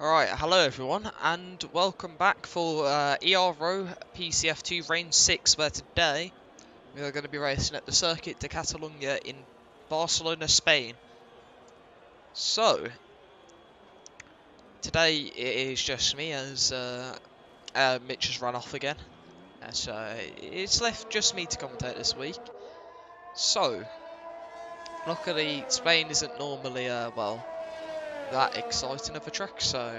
Alright, hello everyone, and welcome back for Ero Pc F2 Range 6, where today we are going to be racing at the Circuit de Catalunya in Barcelona, Spain. So, today it is just me, as Mitch has run off again. So, it's left just me to commentate this week. So, luckily Spain isn't normally, well, that exciting of a track, so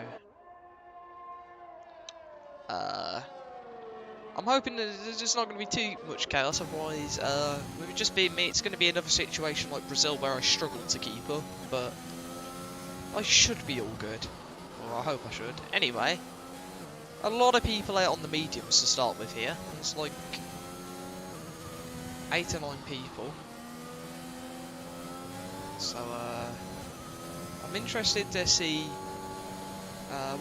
I'm hoping that there's just not going to be too much chaos, otherwise, with it just being me, it's going to be another situation like Brazil where I struggle to keep up, but I should be all good. Or I hope I should. Anyway, a lot of people out on the mediums to start with here. It's like 8 or 9 people. So, I'm interested to see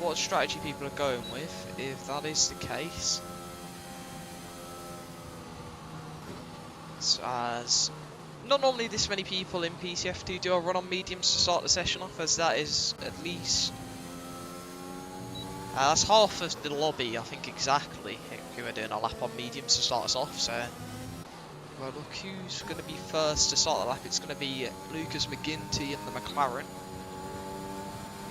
what strategy people are going with, if that is the case. As not normally this many people in PCF2 do a run on mediums to start the session off, as that is at least that's half of the lobby, I think, exactly, who are doing a lap on mediums to start us off. So, well, look who's going to be first to start the lap. It's going to be Lucas McGinty in the McLaren,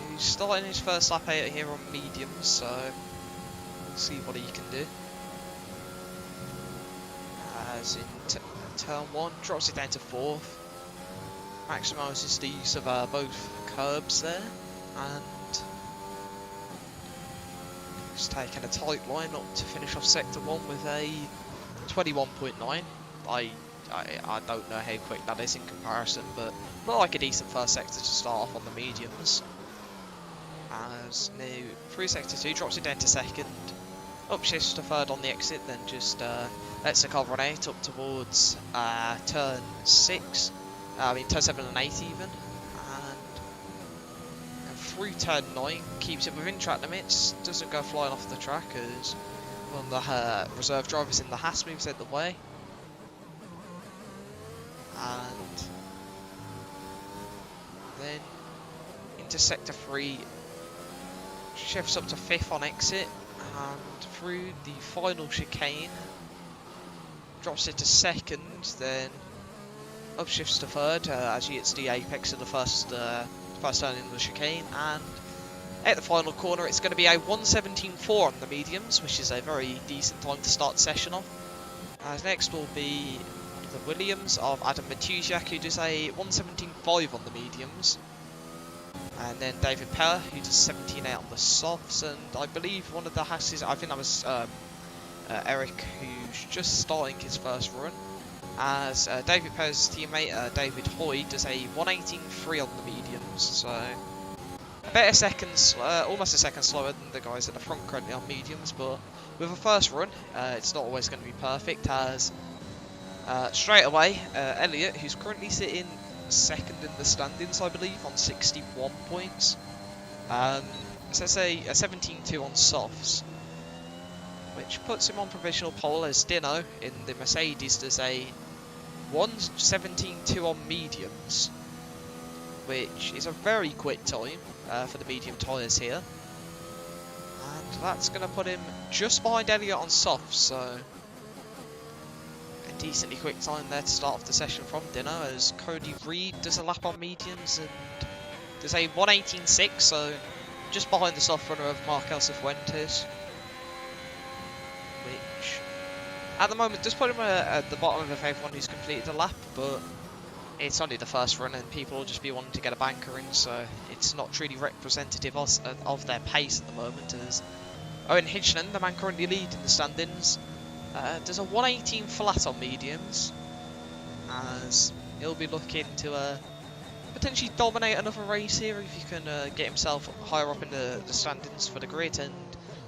who's starting his first lap out here on mediums, so we'll see what he can do. As in turn 1, drops it down to 4th, maximises the use of both curbs there, and he's taking a tight line up to finish off sector 1 with a 21.9. I don't know how quick that is in comparison, but not like a decent first sector to start off on the mediums. As now through sector 2, drops it down to 2nd, upshifts to 3rd on the exit, then just lets the car run out up towards turn 6, turn 7 and 8 even, and through turn 9, keeps it within track limits, doesn't go flying off the track as one of the reserve drivers in the Haas moves out the way, and then into sector 3, shifts up to 5th on exit, and through the final chicane, drops it to 2nd, then upshifts to 3rd as he hits the apex of the first turn in the chicane, and at the final corner it's going to be a 1:17.4 on the mediums, which is a very decent time to start the session off. As next will be the Williams of Adam Matuziak, who does a 1:17.5 on the mediums. And then David Perr, who does 17.8 on the softs, and I believe one of the Hasses, I think that was Eric, who's just starting his first run, as David Perr's teammate David Hoy does a 1:18.3 on the mediums, so a better second, almost a second slower than the guys at the front currently on mediums, but with a first run, it's not always going to be perfect, as straight away, Elliot, who's currently sitting 2nd in the standings, I believe, on 61 points. So that's a 17.2 on softs, which puts him on provisional pole, as Dino in the Mercedes does a 1:17.2 on mediums, which is a very quick time for the medium tyres here. And that's going to put him just behind Elliot on softs, so decently quick time there to start off the session from Dino, as Cody Reid does a lap on mediums and does a 1:18.6, so just behind the soft runner of Markel Cifuentes, which at the moment does put him at the bottom of everyone who's completed a lap, but it's only the first run and people will just be wanting to get a banker in, so it's not truly representative of their pace at the moment, as Owen Hitchnan, the man currently leading the standings, does a 1:18 flat on mediums, as he'll be looking to potentially dominate another race here if he can get himself higher up in the standings for the grid, and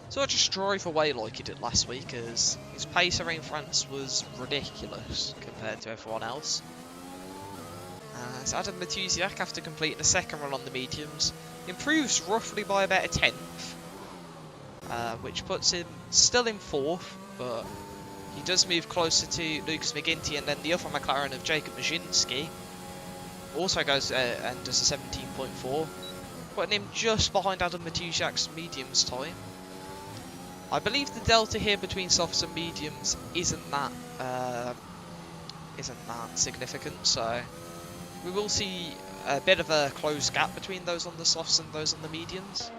sort of just drive away like he did last week, as his pace around France was ridiculous compared to everyone else. As Adam Matuziak, after completing the second run on the mediums, improves roughly by about a 10th, which puts him still in 4th, but he does move closer to Lucas McGinty, and then the other McLaren of Jacob Majinski also goes and does a 17.4. putting him just behind Adam Matuziak's mediums time. I believe the delta here between softs and mediums isn't that significant, so we will see a bit of a closed gap between those on the softs and those on the mediums,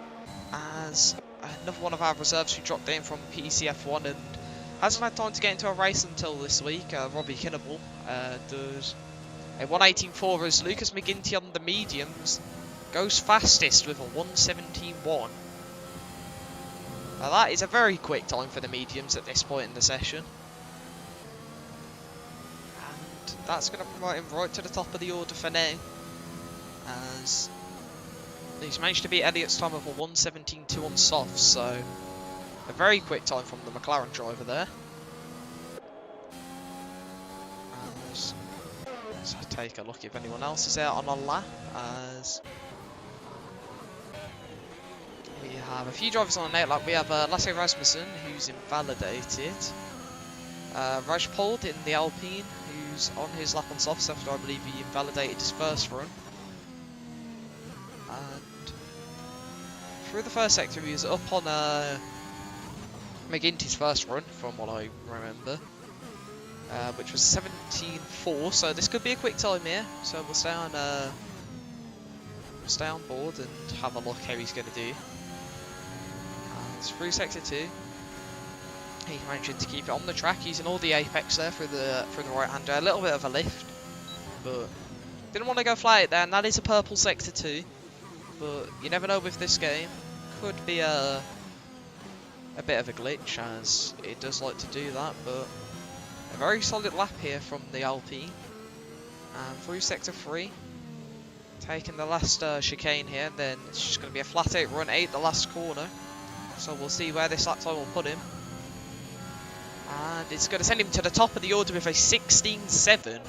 as another one of our reserves who dropped in from PC F1 and hasn't had time to get into a race until this week, Robbie Kinnable, does a 1:18.4 as Lucas McGinty on the mediums goes fastest with a 1:17.1. Now that is a very quick time for the mediums at this point in the session. And that's going to promote him right to the top of the order for now, as he's managed to beat Elliott's time of a 1:17.2 on softs, so a very quick time from the McLaren driver there. So take a look if anyone else is out on a lap, as we have a few drivers on an 8 lap. We have Lasse Rasmussen, who's invalidated. Raj Pold in the Alpine, who's on his lap on softs after I believe he invalidated his first run. And through the first sector he was up on McGinty's first run, from what I remember. Which was 17.4, so this could be a quick time here. So we'll stay on board and have a look how he's going to do. It's through sector 2. He managed to keep it on the track, using all the apex there through the right hander. A little bit of a lift, but didn't want to go fly it there. And that is a purple sector 2, but you never know with this game. Could be a bit of a glitch, as it does like to do that, but. A very solid lap here from the Alpine, and through sector 3, taking the last chicane here, and then it's just going to be a flat 8 run, 8 the last corner, so we'll see where this lap time will put him, and it's going to send him to the top of the order with a 16.7,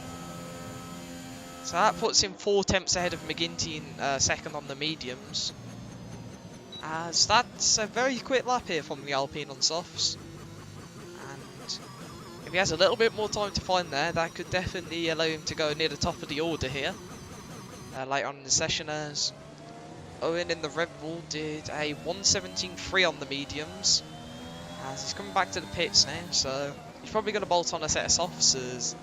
so that puts him 4 tenths ahead of McGinty in second on the mediums, as that's a very quick lap here from the Alpine on softs. If he has a little bit more time to find there, that could definitely allow him to go near the top of the order here. Later on in the session, as Owen in the Red Bull did a 1:17.3 on the mediums, as he's coming back to the pits now, so he's probably going to bolt on a set of softs. As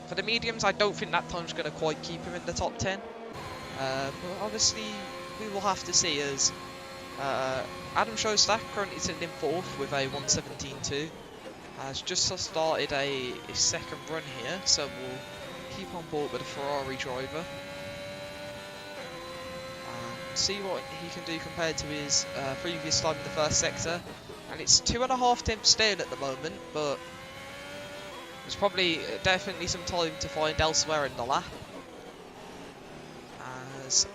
for the mediums, I don't think that time's going to quite keep him in the top 10. But obviously, we will have to see, as Adam Showstack currently sitting in 4th with a 1:17.2. Has just started his second run here, so we'll keep on board with the Ferrari driver and see what he can do compared to his previous time in the first sector. And it's 2.5 tenths down at the moment, but there's probably definitely some time to find elsewhere in the lap, as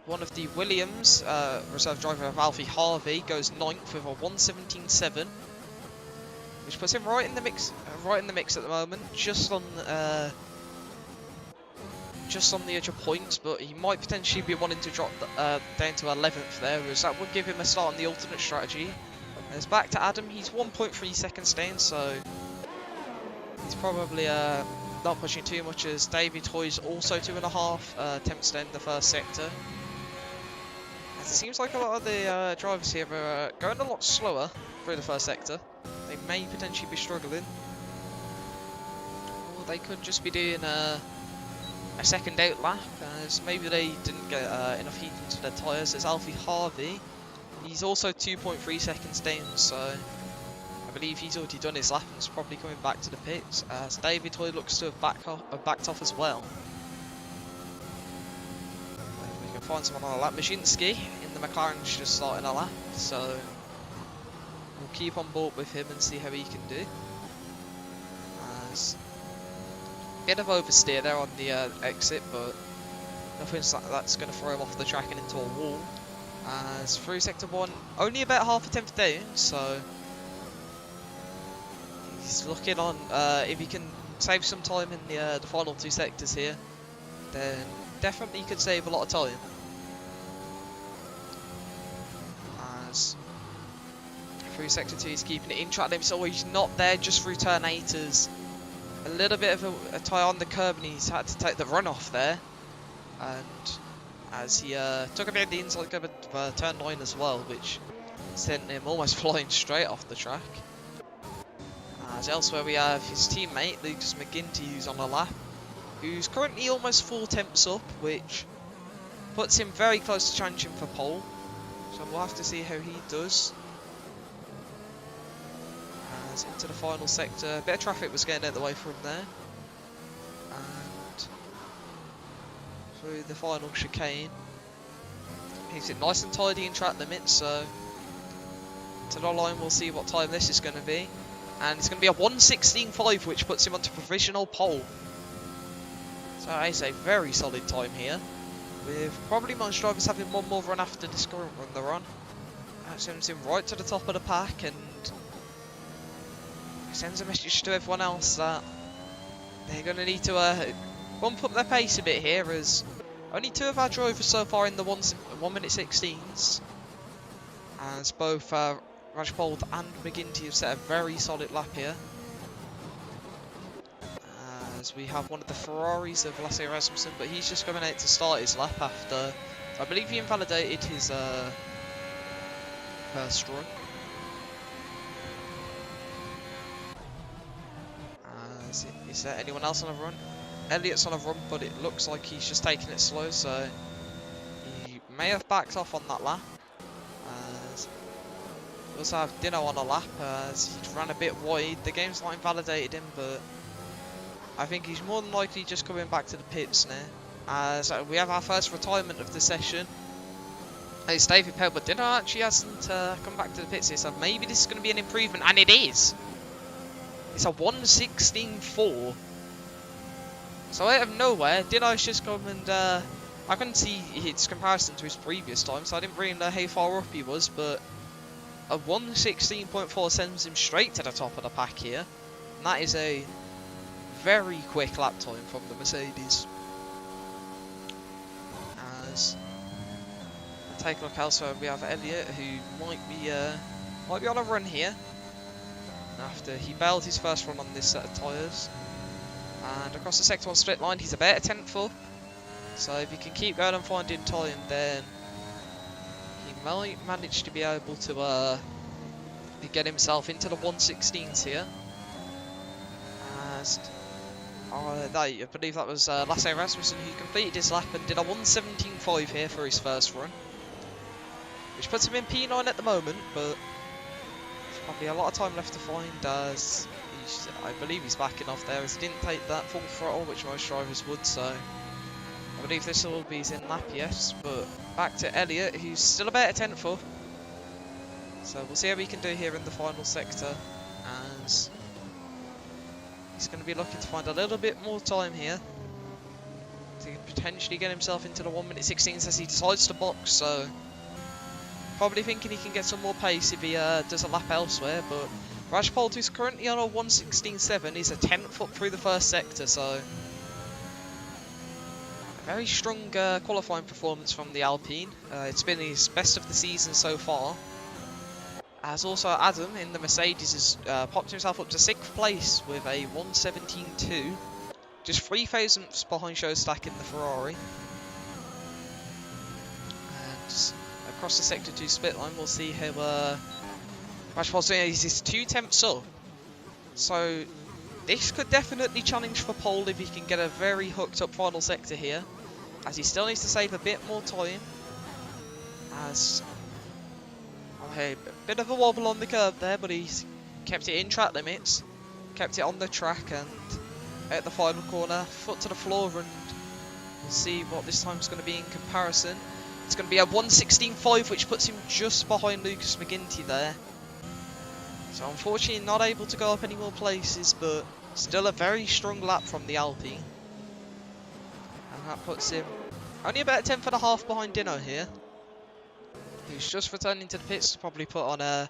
one of the Williams reserve driver of Alfie Harvey goes 9th with a 1:17.7. Which puts him right in the mix at the moment, just on the edge of points. But he might potentially be wanting to drop down to 11th there, as that would give him a start on the alternate strategy. And it's back to Adam. He's 1.3 seconds down, so he's probably not pushing too much. As David Hoy's also 2.5 tenths down in the first sector. As it seems like a lot of the drivers here are going a lot slower through the first sector. They may potentially be struggling, or they could just be doing a second out lap, as maybe they didn't get enough heat into their tyres. There's Alfie Harvey, he's also 2.3 seconds down, so I believe he's already done his lap and is probably coming back to the pits, as David Hoy looks to have backed off as well. We can find someone on a lap. Majinsky in the McLaren's just starting a lap, so we'll keep on board with him and see how he can do. As bit of oversteer there on the exit, but nothing that's going to throw him off the track and into a wall. As through sector 1, only about half a tenth down, so he's looking on if he can save some time in the final 2 sectors here, then definitely could save a lot of time. As through sector 2 he's keeping it in track limit, so he's not there just through turn 8 as a little bit of a tie on the curb and he's had to take the run off there. And as he took a bit of the inside cover of turn 9 as well, which sent him almost flying straight off the track. As elsewhere we have his teammate Lucas McGinty, who's on a lap, who's currently almost 4 tenths up, which puts him very close to challenging for pole. So we'll have to see how he does. As into the final sector, a bit of traffic was getting out the way from there. And through the final chicane. He's it nice and tidy in track limits, so to the line we'll see what time this is going to be. And it's going to be a 1:16.5, which puts him onto provisional pole. So it's a very solid time here, with probably most drivers having one more run after this current run they're on. That sends him right to the top of the pack, and sends a message to everyone else that they're going to need to bump up their pace a bit here, as only 2 of our drivers so far in the 1:16s, as both Rajpold and McGinty have set a very solid lap here. As we have one of the Ferraris of Lasse Rasmussen, but he's just coming out to start his lap after, I believe he invalidated his first run. Is there anyone else on a run? Elliot's on a run, but it looks like he's just taking it slow, so he may have backed off on that lap. We also have Dino on a lap, as he ran a bit wide. The game's not invalidated him, but I think he's more than likely just coming back to the pits now. As we have our first retirement of the session. It's David Pell, but Dino actually hasn't come back to the pits here, so maybe this is going to be an improvement, and it is! It's a 1:16.4. So out of nowhere, Dino's just come and I couldn't see his comparison to his previous time, so I didn't really know how far up he was, but a 1:16.4 sends him straight to the top of the pack here. And that is a very quick lap time from the Mercedes. As I take a look elsewhere, we have Elliot, who might be on a run here after he bailed his first run on this set of tyres. And across the sector 1 split line, he's about a tenth up. So if he can keep going and finding time, then he might manage to be able to get himself into the 1:16s here. As I believe that was Lasse Rasmussen who completed his lap and did a 1:17.5 here for his first run, which puts him in P9 at the moment, but there's probably a lot of time left to find, as I believe he's backing off there, as he didn't take that full throttle, which most drivers would, so I believe this will be his in lap, yes. But back to Elliot, who's still about a tenth up. So we'll see how we can do here in the final sector, as he's going to be looking to find a little bit more time here to potentially get himself into the 1:16s as he decides to box, so probably thinking he can get some more pace if he does a lap elsewhere. But Rajpold, who's currently on a 1:16.7, is a tenth up through the first sector, so a very strong qualifying performance from the Alpine. It's been his best of the season so far. As also Adam in the Mercedes has popped himself up to 6th place with a 1:17.2, just 3 thousandths behind Showstack in the Ferrari. And across the sector 2 split line, we'll see how Rajpold's doing. He's 2 tenths up, so this could definitely challenge for pole if he can get a very hooked up final sector here, as he still needs to save a bit more time. As a bit of a wobble on the curb there, but he's kept it in track limits, kept it on the track, and at the final corner, foot to the floor, and we'll see what this time's going to be in comparison. It's going to be a 1:16.5, which puts him just behind Lucas McGinty there. So unfortunately not able to go up any more places, but still a very strong lap from the Alpine. And that puts him only about a tenth and a half behind Dino here, who's just returning to the pits to probably put on a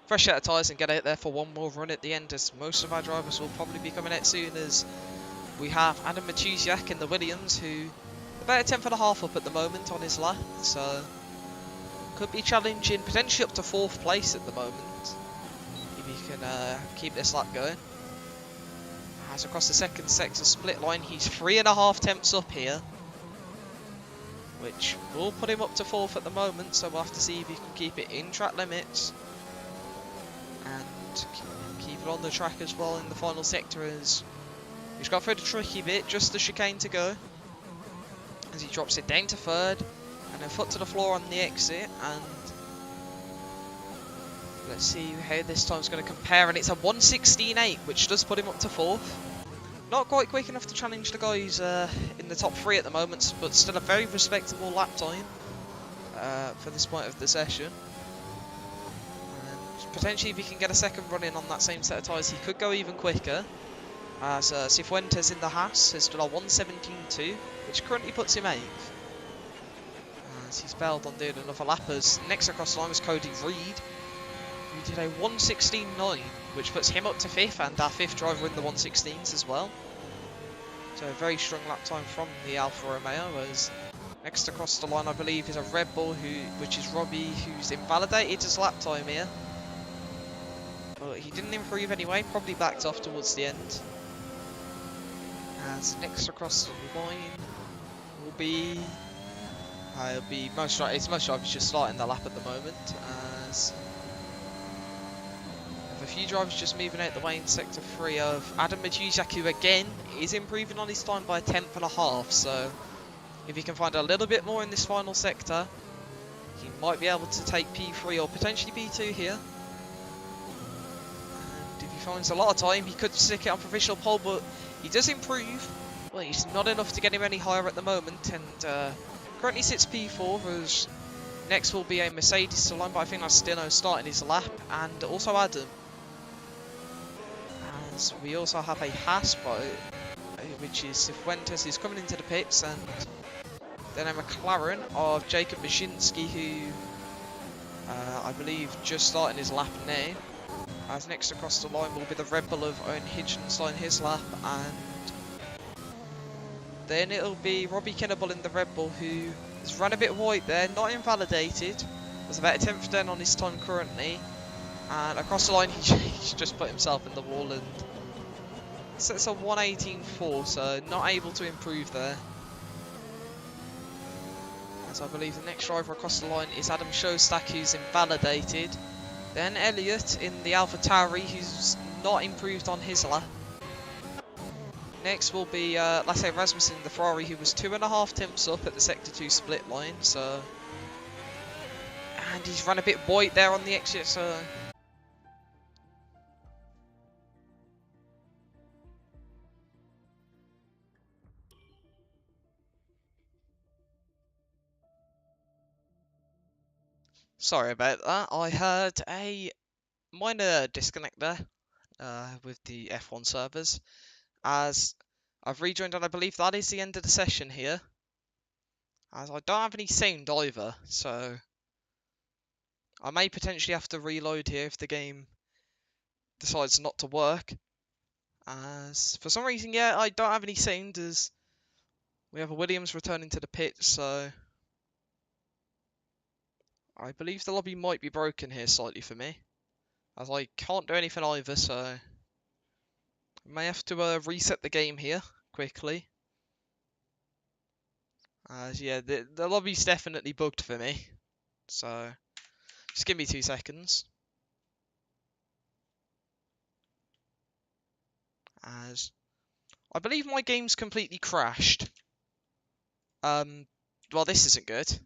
fresh set of tyres and get out there for one more run at the end, as most of our drivers will probably be coming out soon, as we have Adam Matuziak in the Williams, who about a tenth and a half up at the moment on his lap, so could be challenging potentially up to 4th place at the moment if he can keep this lap going. As across the second sector split line, he's 3.5 tenths up here. which will put him up to 4th at the moment, so we'll have to see if he can keep it in track limits and keep it on the track as well in the final sector, as he's got through the tricky bit, just the chicane to go, as he drops it down to 3rd and a foot to the floor on the exit. And let's see how this time's going to compare, and it's a 1:16.8, which does put him up to 4th. Not quite quick enough to challenge the guys in the top 3 at the moment, but still a very respectable lap time for this point of the session. And potentially if he can get a second run in on that same set of tyres, he could go even quicker. As Cifuentes in the Haas has done a 1:17.2, which currently puts him 8th. As he's bailed on doing another lap, as next across the line was Cody Reid, who did a 1:16.9, which puts him up to 5th, and our 5th driver in the 1:16s as well. So a very strong lap time from the Alfa Romeo, as next across the line I believe is a Red Bull, which is Robbie, who's invalidated his lap time here. But he didn't improve anyway, probably backed off towards the end. As next across the line will be... most drivers just starting the lap at the moment, as a few drivers just moving out the way in sector 3 of Adam Matuziak, who again is improving on his time by 1/10.5, so if he can find a little bit more in this final sector, he might be able to take P3 or potentially P2 here. And if he finds a lot of time, he could stick it on provisional pole, but he does improve. Well, he's not enough to get him any higher at the moment, and currently sits P4, as next will be a Mercedes to line, but I think that's Dino starting his lap, and also Adam. As we also have a Haas boat, which is Cifuentes, who's coming into the pits, and then a McLaren of Jacob Baczynski, who I believe just starting his lap now. As next across the line will be the Red Bull of Owen Hitchens starting his lap, and then it'll be Robbie Kinnable in the Red Bull, who has run a bit wide there, not invalidated. There's about a 10th down on his time currently. And across the line, he's just put himself in the wall, and so it's a 1:18.4, so not able to improve there. As I believe the next driver across the line is Adam Shostak, who's invalidated. Then Elliott in the AlphaTauri, who's not improved on his lap. Next will be Lasse Rasmussen in the Ferrari, who was 2.5 tenths up at the sector 2 split line, so... And he's run a bit wide there on the exit, so... Sorry about that, I had a minor disconnect there with the F1 servers, as I've rejoined, and I believe that is the end of the session here, as I don't have any sound either, so I may potentially have to reload here if the game decides not to work, as for some reason, yeah, I don't have any sound, as we have a Williams returning to the pit, so I believe the lobby might be broken here slightly for me, as I can't do anything either, so I may have to reset the game here quickly. As yeah, the lobby's definitely bugged for me, so just give me 2 seconds. As I believe my game's completely crashed. Well, this isn't good.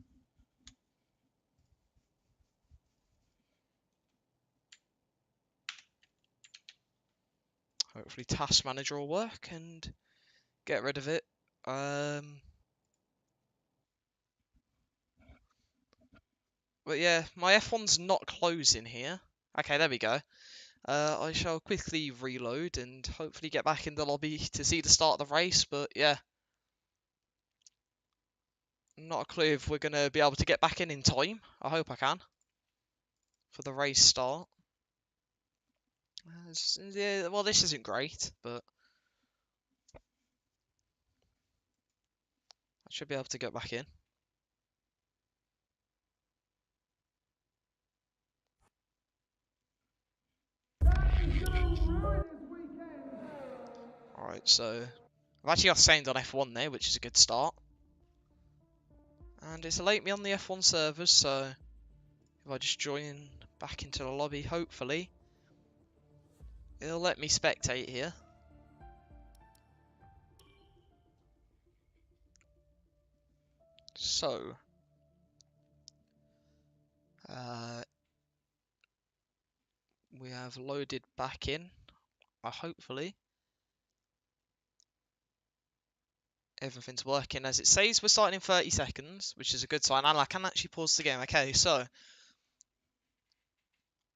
Hopefully Task Manager will work and get rid of it. But yeah, my F1's not closing here. Okay, there we go. I shall quickly reload and hopefully get back in the lobby to see the start of the race, but yeah. Not a clue if we're going to be able to get back in time. I hope I can. For the race start. Yeah, well, this isn't great, but I should be able to get back in. Alright, so I've actually got sound on F1 there, which is a good start. And it's late me on the F1 servers, so if I just join back into the lobby, hopefully it'll let me spectate here. So, we have loaded back in. Hopefully everything's working as it says. We're starting in 30 seconds, which is a good sign, and I can actually pause the game. Okay, so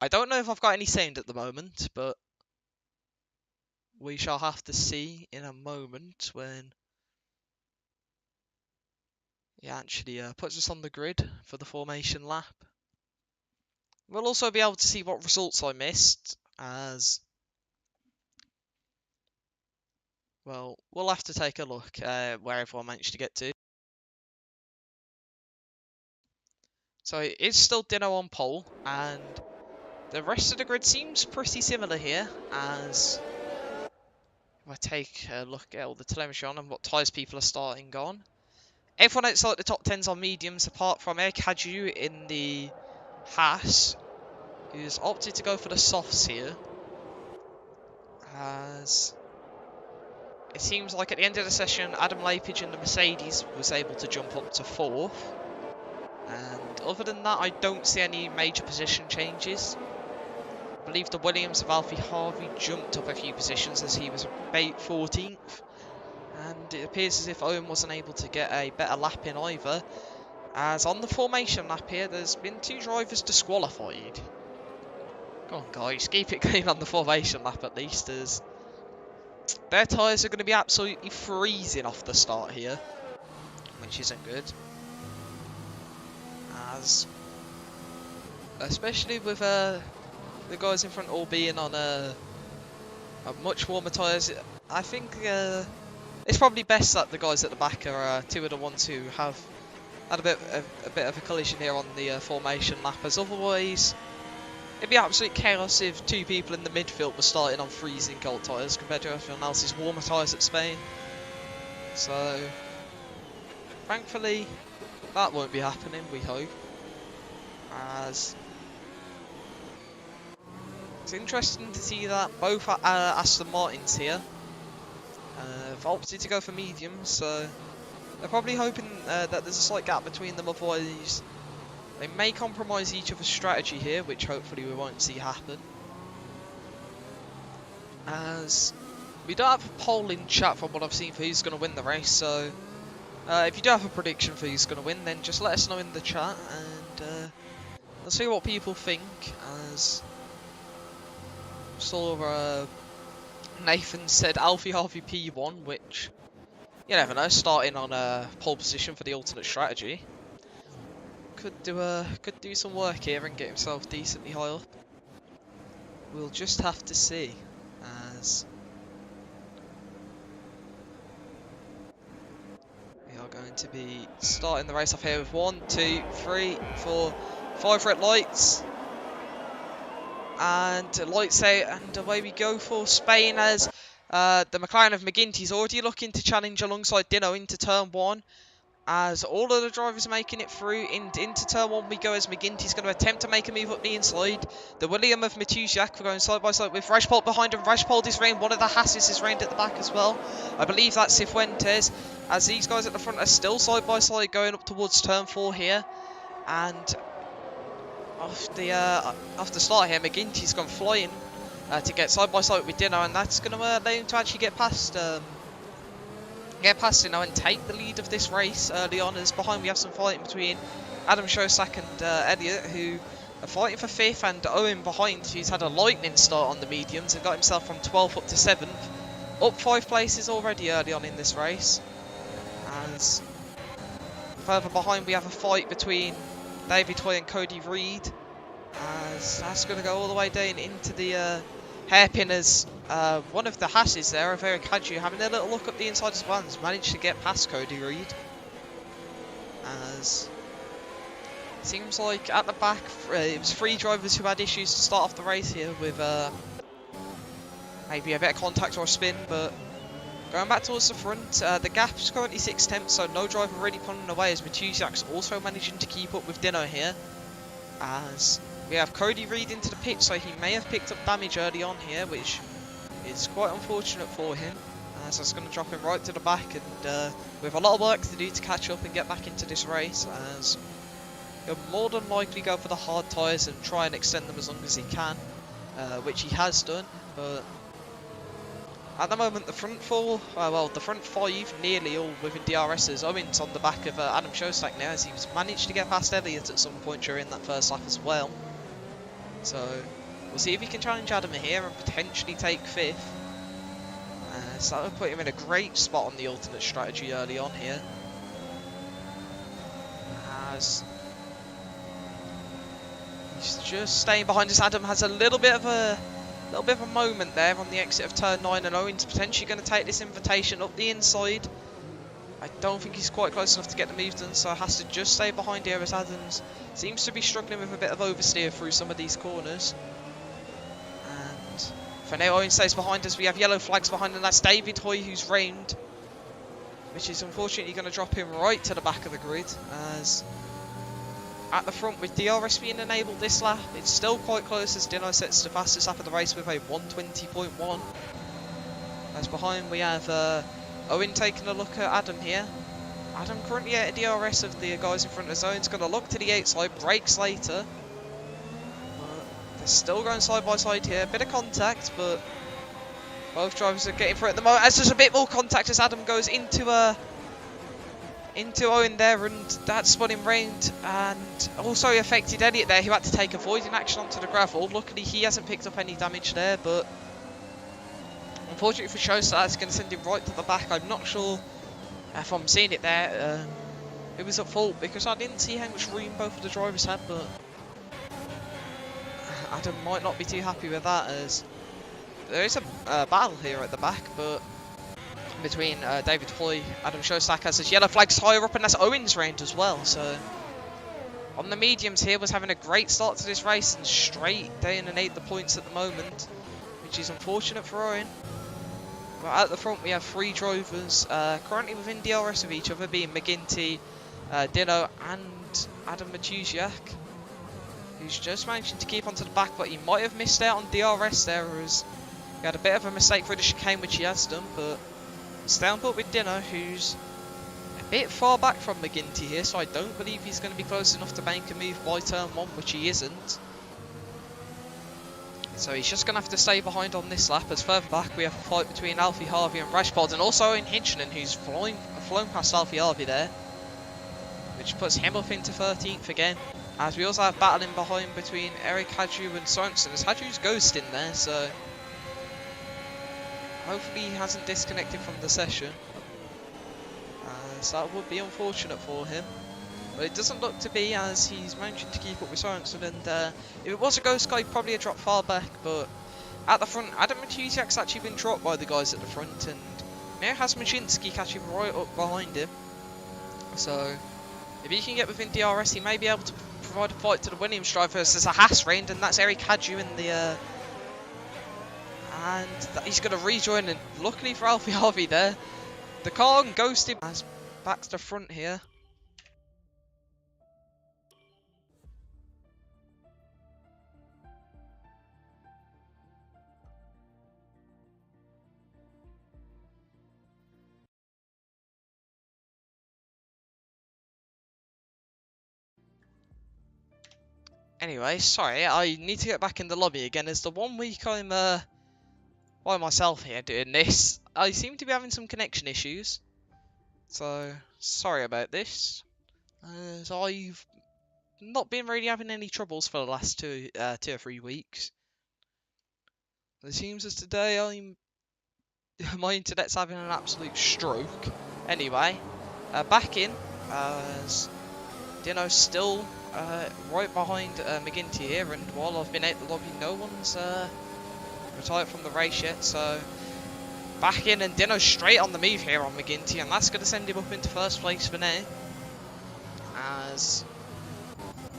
I don't know if I've got any sound at the moment, but we shall have to see in a moment when he actually puts us on the grid for the formation lap. We'll also be able to see what results I missed, as well, we'll have to take a look where everyone managed to get to. So it is still Dino on pole, and the rest of the grid seems pretty similar here, as if I take a look at all the telemetry on and what tyres people are starting on. Everyone outside the top 10's on mediums, apart from Ero Pc in the Haas, who's opted to go for the softs here, as it seems like at the end of the session, Adam Lapage in the Mercedes was able to jump up to 4th. And other than that, I don't see any major position changes. I believe the Williams of Alfie Harvey jumped up a few positions as he was about 14th. And it appears as if Owen wasn't able to get a better lap in either. As on the formation lap here, there's been 2 drivers disqualified. Go on guys, keep it going on the formation lap at least, as their tyres are going to be absolutely freezing off the start here, which isn't good. As especially with the guys in front all being on a much warmer tyres, I think it's probably best that the guys at the back are 2 of the ones who have had a bit of a collision here on the formation lap, as otherwise it'd be absolute chaos if 2 people in the midfield were starting on freezing cold tyres compared to everyone else's warmer tyres at Spain. So thankfully that won't be happening, we hope. As it's interesting to see that both Aston Martins here have opted to go for mediums, so they're probably hoping that there's a slight gap between them, otherwise they may compromise each other's strategy here, which hopefully we won't see happen. As we don't have a poll in chat from what I've seen for who's going to win the race, so if you do have a prediction for who's going to win, then just let us know in the chat, and we'll see what people think. As saw Nathan said Alfie Harvey P1, which you never know, starting on a pole position for the alternate strategy. Could do some work here and get himself decently high up. We'll just have to see, as we are going to be starting the race off here with 1, 2, 3, 4, 5 red lights. And lights out, and away we go for Spain, as the McLaren of McGinty's already looking to challenge alongside Dino into turn 1. As all of the drivers are making it through, into turn 1 we go, as McGinty's going to attempt to make a move up the inside. The William of Matuziak, we're going side by side with Rajpal behind him. Rajpal is reigned, one of the Hasses is reigned at the back as well. I believe that's Cifuentes, as these guys at the front are still side by side going up towards turn 4 here. And off the start here, McGinty's gone flying to get side by side with Dino, and that's going to allow him to actually get past Dino and take the lead of this race early on. As behind we have some fighting between Adam Shosak and Elliot, who are fighting for 5th, and Owen behind, who's had a lightning start on the mediums and got himself from 12th up to 7th, up 5 places already early on in this race. As further behind we have a fight between David Hoy and Cody Reid, as that's going to go all the way down into the hairpin, as one of the Hasses there, Ero Pc, having a little look up the inside as well, and has managed to get past Cody Reid. As it seems like at the back it was 3 drivers who had issues to start off the race here with maybe a bit of contact or a spin, but Going back towards the front, the gap's currently 6 tenths, so no driver really pulling away, as Matuziak's also managing to keep up with Dino here. As we have Cody Reid into the pit, so he may have picked up damage early on here, which is quite unfortunate for him. So it's going to drop him right to the back, and we have a lot of work to do to catch up and get back into this race, as he'll more than likely go for the hard tyres and try and extend them as long as he can, which he has done. But at the moment, the front four, well, the front five, nearly all within DRS's. Owen's on the back of Adam Shostak now, as he's managed to get past Elliott at some point during that first lap as well. So we'll see if he can challenge Adam here and potentially take 5th. So that would put him in a great spot on the alternate strategy early on here. As he's just staying behind us. Adam has a little bit of a moment there on the exit of turn 9, and Owen's potentially going to take this invitation up the inside. I don't think he's quite close enough to get the move done, so has to just stay behind here, as Adams seems to be struggling with a bit of oversteer through some of these corners. And for now, Owen stays behind us. We have yellow flags behind, and that's David Hoy who's rained, which is unfortunately going to drop him right to the back of the grid. As at the front, with DRS being enabled this lap, it's still quite close, as Dino sets the fastest lap of the race with a 1:20.1. As behind we have Owen taking a look at Adam here. Adam currently at a DRS of the guys in front of us. Owen's going to look to the outside, brakes later. They're still going side by side here. Bit of contact, but both drivers are getting through at the moment. As there's a bit more contact as Adam goes into Owen there, and that spun him round, and also he affected Elliott there, who had to take avoiding action onto the gravel. Luckily he hasn't picked up any damage there, but unfortunately for Shostak, it's going to send him right to the back. I'm not sure if I'm seeing it there. It was at fault, because I didn't see how much room both of the drivers had, but Adam might not be too happy with that, as there is a battle here at the back, but between David Hoy, Adam Shostak has his yellow flags higher up, and that's Owen's round as well. So on the mediums here, was having a great start to this race and straight down and 8 the points at the moment, which is unfortunate for Owen. But at the front we have 3 drivers currently within DRS of each other, being McGinty, Dino and Adam Matuziak, who's just managing to keep onto the back, but he might have missed out on DRS there, as he had a bit of a mistake through the chicane, which he has done. But down put with Dino, who's a bit far back from McGinty here, so I don't believe he's going to be close enough to bank a move by turn 1, which he isn't. So he's just going to have to stay behind on this lap, as further back we have a fight between Alfie Harvey and Rashpod, and also in Hitchnen, who's flown past Alfie Harvey there, which puts him up into 13th again. As we also have battling behind between Eric Hadju and Sorensen, as Hadju's ghosting there, so hopefully he hasn't disconnected from the session, so that would be unfortunate for him. But it doesn't look to be, as he's managing to keep up with Sorensen, and if it was a ghost guy, he'd probably have dropped far back. But at the front, Adam Matuziak's actually been dropped by the guys at the front, and now has Machinsky catching right up behind him. So if he can get within DRS, he may be able to provide a fight to the Williams driver. There's a Haas round, and that's Eric Hadju in the and he's going to rejoin, and luckily for Alfie Harvey there, the car ghosted as back to the front here. Anyway, sorry, I need to get back in the lobby again, as the 1 week I'm by myself here doing this, I seem to be having some connection issues. So sorry about this, as I've not been really having any troubles for the last 2 or 3 weeks. It seems as today my internet's having an absolute stroke. Anyway, back in, as Dino's still right behind McGinty here, and while I've been out the lobby, no one's retired from the race yet. So back in, and Dino's straight on the move here on McGinty, and that's going to send him up into first place for now. As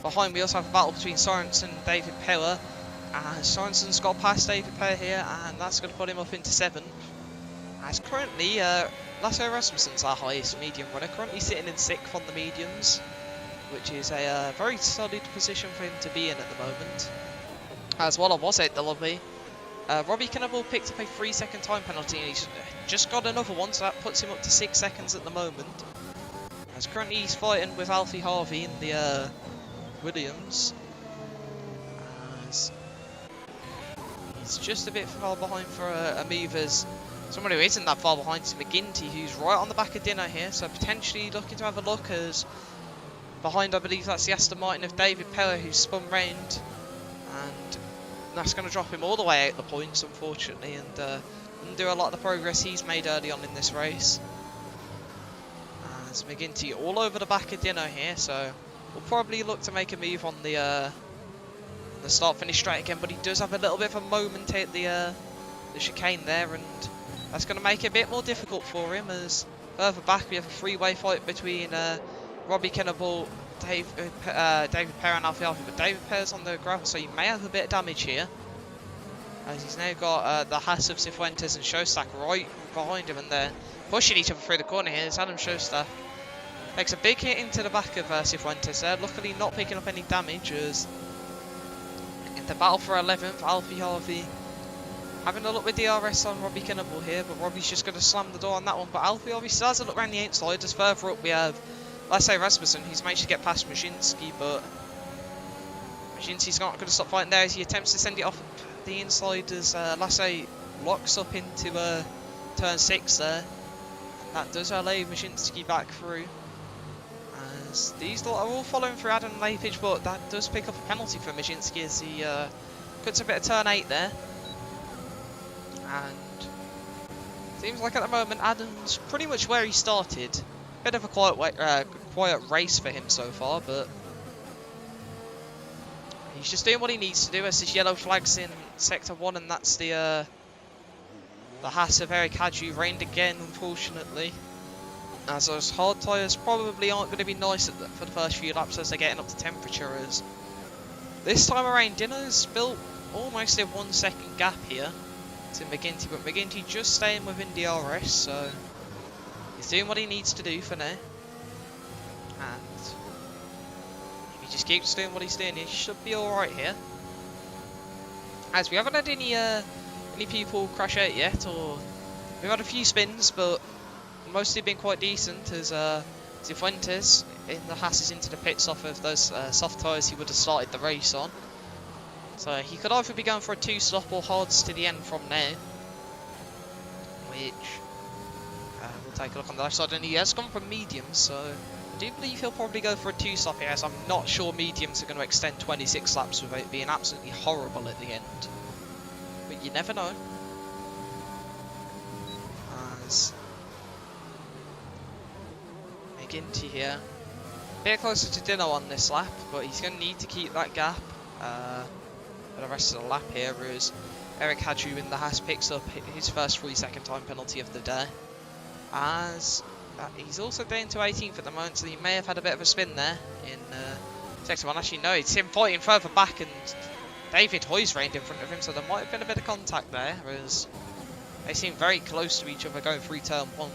behind we also have a battle between Sorensen and David Power. Sorensen's got past David Power here, and that's going to put him up into 7th. As currently, Lasse Rasmussen's our highest medium runner, currently sitting in 6th on the mediums, which is a very solid position for him to be in at the moment. As well, I was out the lobby. Robbie Kinnable picked up a 3-second time penalty, and he's just got another one, so that puts him up to 6 seconds at the moment. As currently he's fighting with Alfie Harvey in the Williams. As he's just a bit far behind for a move, as someone who isn't that far behind is McGinty, who's right on the back of Dino here, so potentially looking to have a look, as behind I believe that's the Aston Martin of David Perra, who's spun round, and that's going to drop him all the way out the points, unfortunately, and undo a lot of the progress he's made early on in this race. As McGinty all over the back of Dino here, so we'll probably look to make a move on the start-finish straight again, but he does have a little bit of a moment at the chicane there, and that's going to make it a bit more difficult for him, as further back we have a three-way fight between Robbie Kinnable, David Perra and Alfie Harvey, but David Perra's on the gravel, so he may have a bit of damage here, as he's now got the Haas of Cifuentes and Shostak right behind him, and they're pushing each other through the corner here. As Adam Shostak takes a big hit into the back of Cifuentes there, luckily not picking up any damage, as in the battle for 11th, Alfie Harvey having a look with DRS on Robbie Kinnable here, but Robbie's just going to slam the door on that one, but Alfie Harvey still has a look around the outside, as further up we have Lasse Rasmussen, who's managed to get past Matuziak, but Matuziak's not going to stop fighting there as he attempts to send it off the inside, as Lasse locks up into turn 6 there. That does allow Matuziak back through, as these lot are all following through Adam Lapage, but that does pick up a penalty for Matuziak as he cuts a bit of turn 8 there. And seems like at the moment Adam's pretty much where he started. Bit of a quiet race for him so far, but he's just doing what he needs to do, as his yellow flag's in sector 1, and that's the Haas of Eric Hadju rained again, unfortunately. As those hard tyres probably aren't going to be nice for the first few laps as they're getting up to temperature, as this time around Dino's built almost a 1 second gap here to McGinty, but McGinty just staying within DRS, so he's doing what he needs to do for now. And if he just keeps doing what he's doing, he should be alright here. As we haven't had any people crash out yet, or we've had a few spins, but mostly been quite decent, as Cifuentes in the Haas into the pits off of those soft tyres he would have started the race on. So he could either be going for a 2-stop or hards to the end from now, which we'll take a look on the left side, and he has gone for mediums, so I do believe he'll probably go for a 2-stop here, as I'm not sure mediums are going to extend 26 laps without being absolutely horrible at the end, but you never know. As McGinty here, a bit closer to Dino on this lap, but he's going to need to keep that gap for the rest of the lap here, as Eric Hadju in the Haas picks up his first 3-second time penalty of the day. As he's also down to 18th at the moment, so he may have had a bit of a spin there in sector 1. Actually, no, it's him fighting further back, and David Hoy's reined in front of him, so there might have been a bit of contact there, as they seem very close to each other going through turn 1.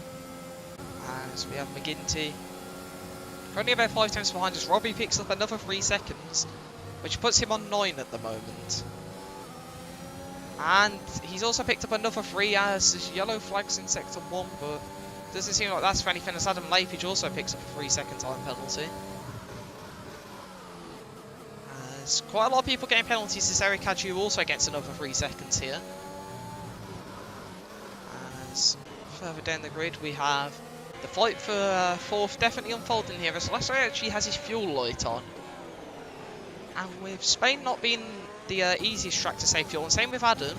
As we have McGinty only about 5 tenths behind us. Robbie picks up another 3 seconds, which puts him on 9 at the moment. And he's also picked up another 3 as his yellow flag's in sector 1, but doesn't seem like that's for anything, as Adam Lapage also picks up a 3-second time penalty. As quite a lot of people getting penalties, as Eric Hadju also gets another 3 seconds here. As further down the grid we have the fight for 4th definitely unfolding here, as Lasse actually has his fuel light on. And with Spain not being the easiest track to save fuel, and same with Adam,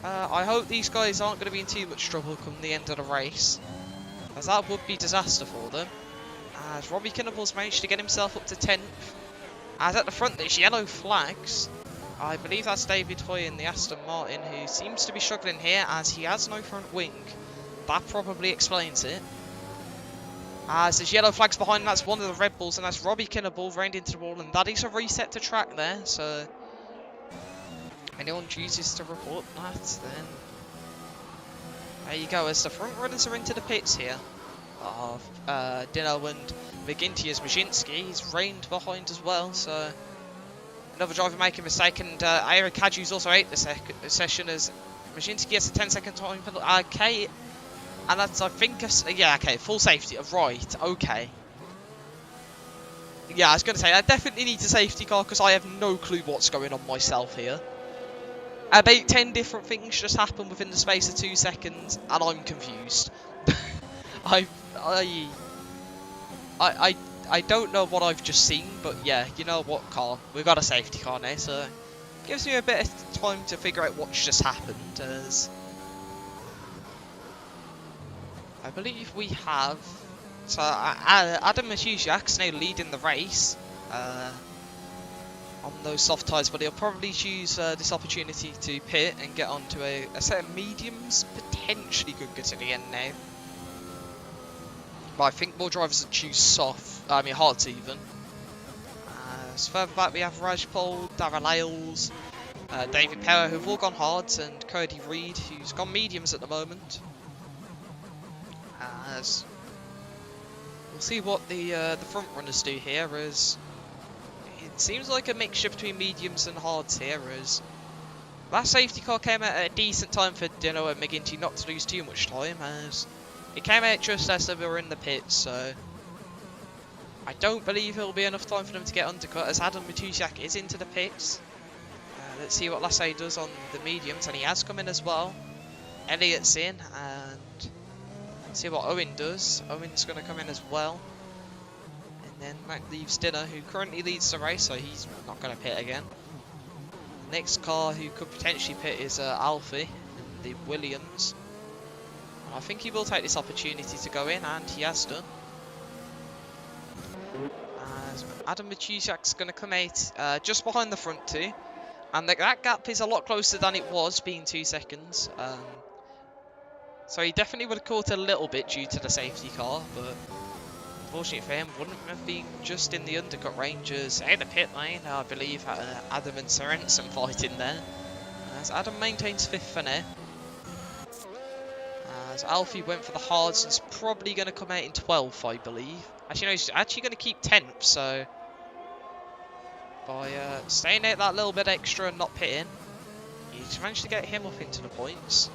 I hope these guys aren't going to be in too much trouble come the end of the race, as that would be disaster for them. As Robbie Kinnable's managed to get himself up to 10th, as at the front there's yellow flags. I believe that's David Hoy in the Aston Martin, who seems to be struggling here as he has no front wing. That probably explains it. As there's yellow flags behind him, that's one of the Red Bulls, and that's Robbie Kinnable reined into the wall, and that is a reset to track there, so anyone chooses to report that, then There you go, as the front runners are into the pits here of Dino and McGinty as Majinski. He's reined behind as well, so another driver making a mistake, and Ero Kaju's also out the session as Majinski gets a 10-second time penalty. Okay, and that's, I think, yeah, okay, full safety, right, okay. Yeah, I was going to say, I definitely need a safety car because I have no clue what's going on myself here. About 10 different things just happened within the space of 2 seconds, and I'm confused. I don't know what I've just seen, but yeah, you know what, car? We've got a safety car now, so it gives me a bit of time to figure out what's just happened, as I believe we have. So Adam Matuziak's now leading the race on those soft tyres, but he'll probably use this opportunity to pit and get onto a set of mediums. Potentially could get to the end now. But I think more drivers would choose soft, hards even. So further back we have Rajpal, Darrell Ailes, David Perra, who've all gone hards, and Cody Reid, who's gone mediums at the moment. As we'll see what the front runners do here, as it seems like a mixture between mediums and hards here, as that safety car came out at a decent time for Dino and McGinty not to lose too much time, as it came out just as they were in the pits, so I don't believe it'll be enough time for them to get undercut, as Adam Matuziak is into the pits. Let's see what Lasse does on the mediums, and he has come in as well. Elliot's in, and see what Owen does. Owen's going to come in as well. And then Mac leaves Dinner, who currently leads the race, so he's not going to pit again. Next car who could potentially pit is Alfie in the Williams. I think he will take this opportunity to go in, and he has done. Adam Matuziak's going to come out just behind the front two, and that gap is a lot closer than it was, being 2 seconds. So he definitely would have caught a little bit due to the safety car, but unfortunately for him, wouldn't have been just in the undercut ranges. Out the pit lane, I believe, Adam and Sorensen fighting there. As Adam maintains 5th for now. As Alfie went for the hards and is probably going to come out in 12th, I believe. Actually, no, he's actually going to keep 10th, so by staying out that little bit extra and not pitting, he's managed to get him up into the points.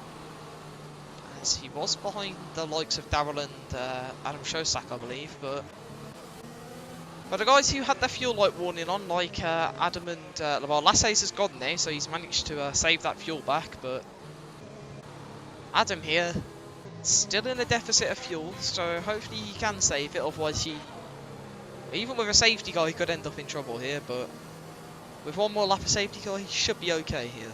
As he was behind the likes of Darrell and Adam Shosak, I believe, but the guys who had their fuel light warning on, like Adam and well, Lasse's has gone now, so he's managed to save that fuel back, but Adam here, still in a deficit of fuel, so hopefully he can save it, otherwise even with a safety car he could end up in trouble here, but with one more lap of safety car he should be okay here.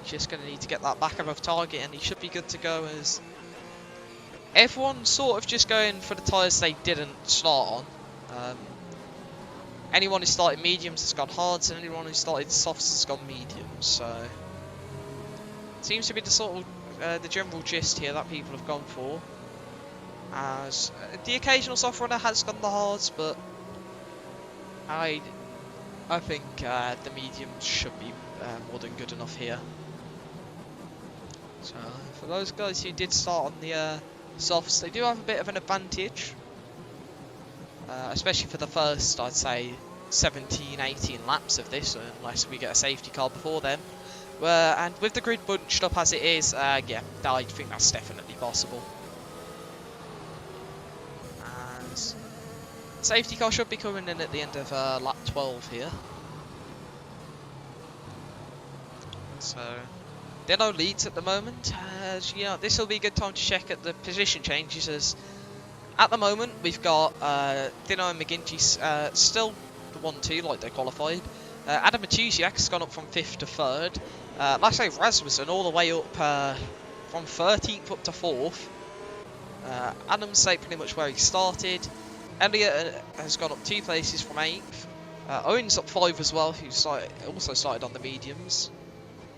He's just going to need to get that back above target and he should be good to go, as everyone's sort of just going for the tyres they didn't start on. Anyone who started mediums has gone hards, and anyone who started softs has gone mediums, so seems to be the sort of the general gist here that people have gone for. As the occasional soft runner has gone the hards, but I think the mediums should be more than good enough here. So for those guys who did start on the softs, they do have a bit of an advantage, especially for the first, I'd say, 17-18 laps of this, unless we get a safety car before them. And with the grid bunched up as it is, yeah, I think that's definitely possible. And safety car should be coming in at the end of lap 12 here. So Dino leads at the moment. You know, this will be a good time to check at the position changes, as at the moment we've got Dino and McGinty still the 1-2 like they qualified. Adam Matuziak's gone up from 5th to 3rd. Lasse Rasmussen all the way up from 13th up to 4th. Adam's stayed pretty much where he started. Elliot has gone up 2 places from 8th. Owen's up 5 as well, who also started on the mediums.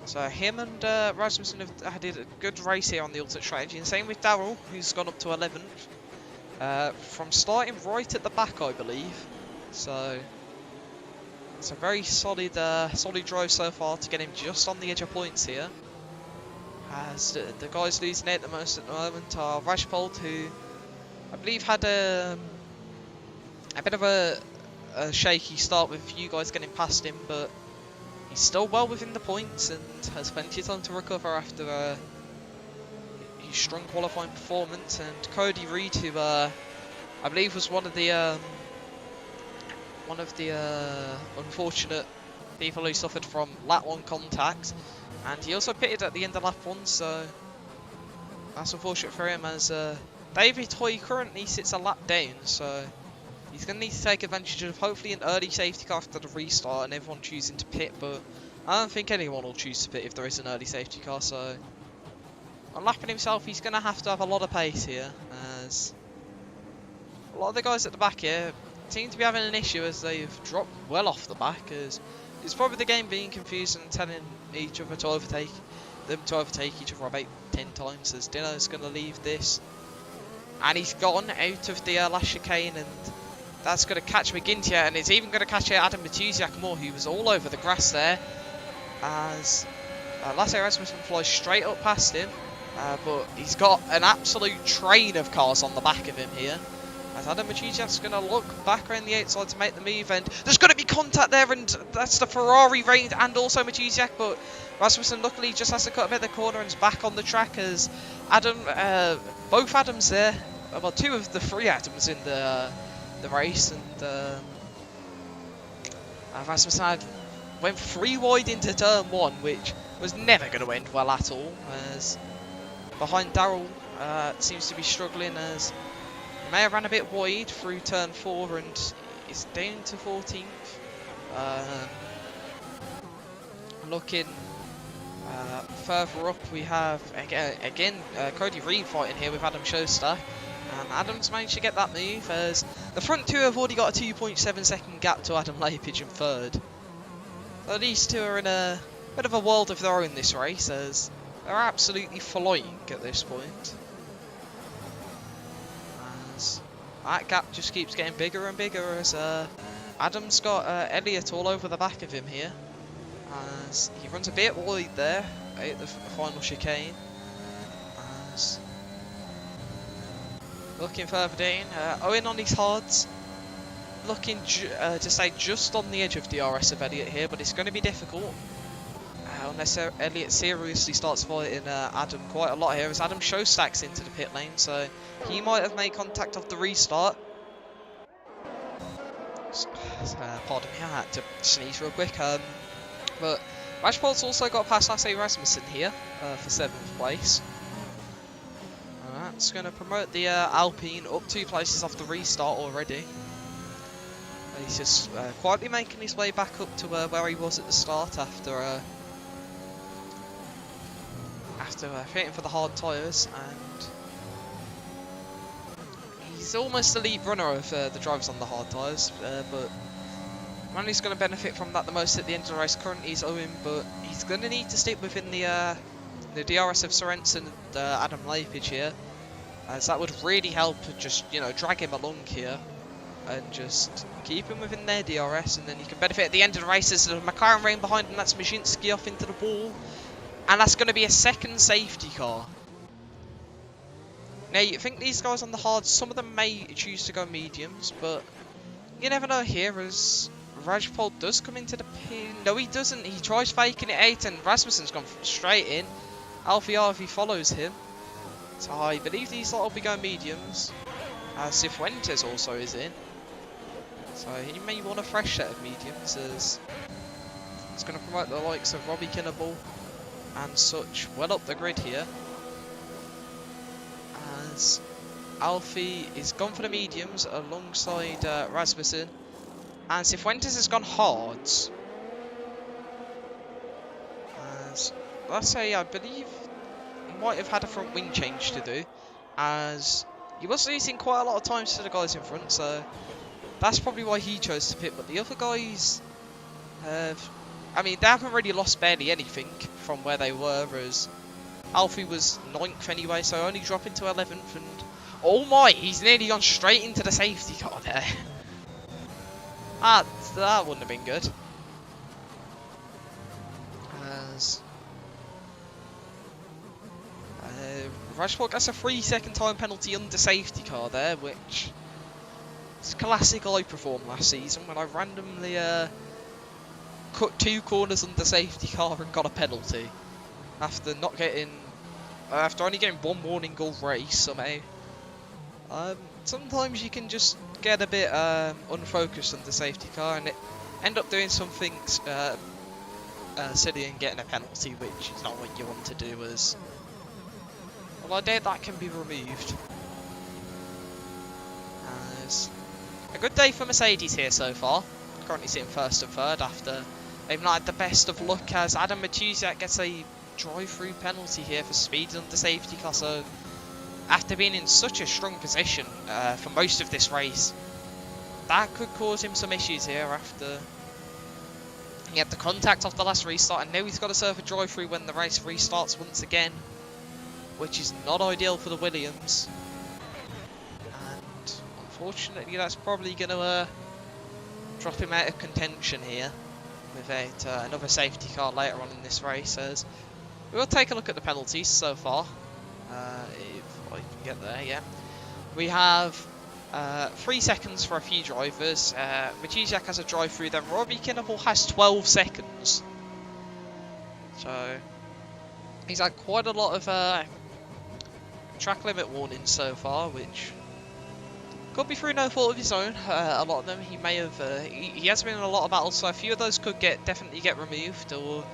So him and Rasmussen have had a good race here on the alternate strategy. And same with Darrell, who's gone up to 11th. From starting right at the back, I believe. So it's a very solid drive so far to get him just on the edge of points here. As the guys losing it the most at the moment are Rajpold, who I believe had a bit of a shaky start with you guys getting past him, but he's still well within the points and has plenty of time to recover after his strong qualifying performance. And Cody Reid, who I believe was one of the unfortunate people who suffered from lap 1 contact, and he also pitted at the end of lap 1, so that's unfortunate for him, as David Hoy currently sits a lap down, so he's going to need to take advantage of hopefully an early safety car after the restart and everyone choosing to pit, but I don't think anyone will choose to pit if there is an early safety car, so on lapping himself he's going to have a lot of pace here, as a lot of the guys at the back here seem to be having an issue as they've dropped well off the back, as it's probably the game being confused and telling each other to overtake each other about 10 times, as Dino's going to leave this. And he's gone out of the last chicane, and that's going to catch McGinty, and it's even going to catch Adam Matuziak more, who was all over the grass there, as Lasse Rasmussen flies straight up past him, but he's got an absolute train of cars on the back of him here. As Adam Matuziak's going to look back around the outside to make the move, and there's going to be contact there, and that's the Ferrari Reid and also Matuziak, but Rasmussen luckily just has to cut a bit of the corner and is back on the track, as both Adams there, well, 2 of the 3 Adams in the race, and Rasmussen went 3 wide into turn 1, which was never going to end well at all, as behind Darrell seems to be struggling, as he may have ran a bit wide through turn 4 and is down to 14th. Looking further up, we have again Cody Reid fighting here with Adam Showstack, and Adam's managed to get that move, as the front 2 have already got a 2.7 second gap to Adam Lapidge in 3rd. So these 2 are in a bit of a world of their own this race, as they're absolutely flying at this point. As that gap just keeps getting bigger and bigger, as Adam's got Elliott all over the back of him here, as he runs a bit wide there at the final chicane. As looking further down, Owen on his hards, looking to stay just on the edge of DRS of Elliott here, but it's going to be difficult unless Elliott seriously starts fighting Adam quite a lot here, as Adam Showstacks into the pit lane, so he might have made contact off the restart. Pardon me, I had to sneeze real quick. But Rajpold's also got past Lasse Rasmussen here for 7th place. That's going to promote the Alpine up 2 places off the restart already. He's just quietly making his way back up to where he was at the start after fighting for the hard tyres, and he's almost the lead runner of the drivers on the hard tyres, but the man who's going to benefit from that the most at the end of the race currently is Owen, but he's going to need to stick within the DRS of Sorensen and Adam Lapidge here, as that would really help just, drag him along here and just keep him within their DRS, and then you can benefit at the end of the race as the McLaren rain behind him. That's Majinski off into the wall, and that's going to be a 2nd safety car. Now, you think these guys on the hards, some of them may choose to go mediums, but you never know here, as Rajpold does come into the pin. No, he doesn't. He tries faking it out, and Rasmussen's gone straight in. Alfieri follows him. So I believe these lot will be going mediums, as Cifuentes also is in. So he may want a fresh set of mediums, as it's going to promote the likes of Robbie Kinnable and such well up the grid here, as Alfie is gone for the mediums alongside Rasmussen, and Cifuentes has gone hards, as let's say I believe he might have had a front wing change to do, as he was losing quite a lot of times to the guys in front, so that's probably why he chose to pit. But the other guys have, they haven't really lost barely anything from where they were, as Alfie was 9th anyway, so only dropping to 11th, and oh my, he's nearly gone straight into the safety car there. That wouldn't have been good. Rajpal gets a 3-second time penalty under safety car there, which is classic I performed last season when I randomly cut 2 corners under safety car and got a penalty after only getting 1 warning all race somehow. Sometimes you can just get a bit unfocused under safety car and end up doing something silly and getting a penalty, which is not what you want to do. Well, I doubt that can be removed. As a good day for Mercedes here so far. Currently sitting first and third after they've not had the best of luck, as Adam Matuziak gets a drive-through penalty here for speed under safety car. So after being in such a strong position for most of this race, that could cause him some issues here after he had the contact off the last restart, and now he's got to serve a drive-through when the race restarts once again, which is not ideal for the Williams. And unfortunately that's probably going to drop him out of contention here without another safety car later on in this race. As we'll take a look at the penalties so far, if I can get there. Yeah, we have 3 seconds for a few drivers. Matuziak has a drive through, then Robbie Kinnable has 12 seconds. So he's had quite a lot of track limit warnings so far, which could be through no fault of his own. A lot of them he may have. He has been in a lot of battles, so a few of those could definitely get removed, or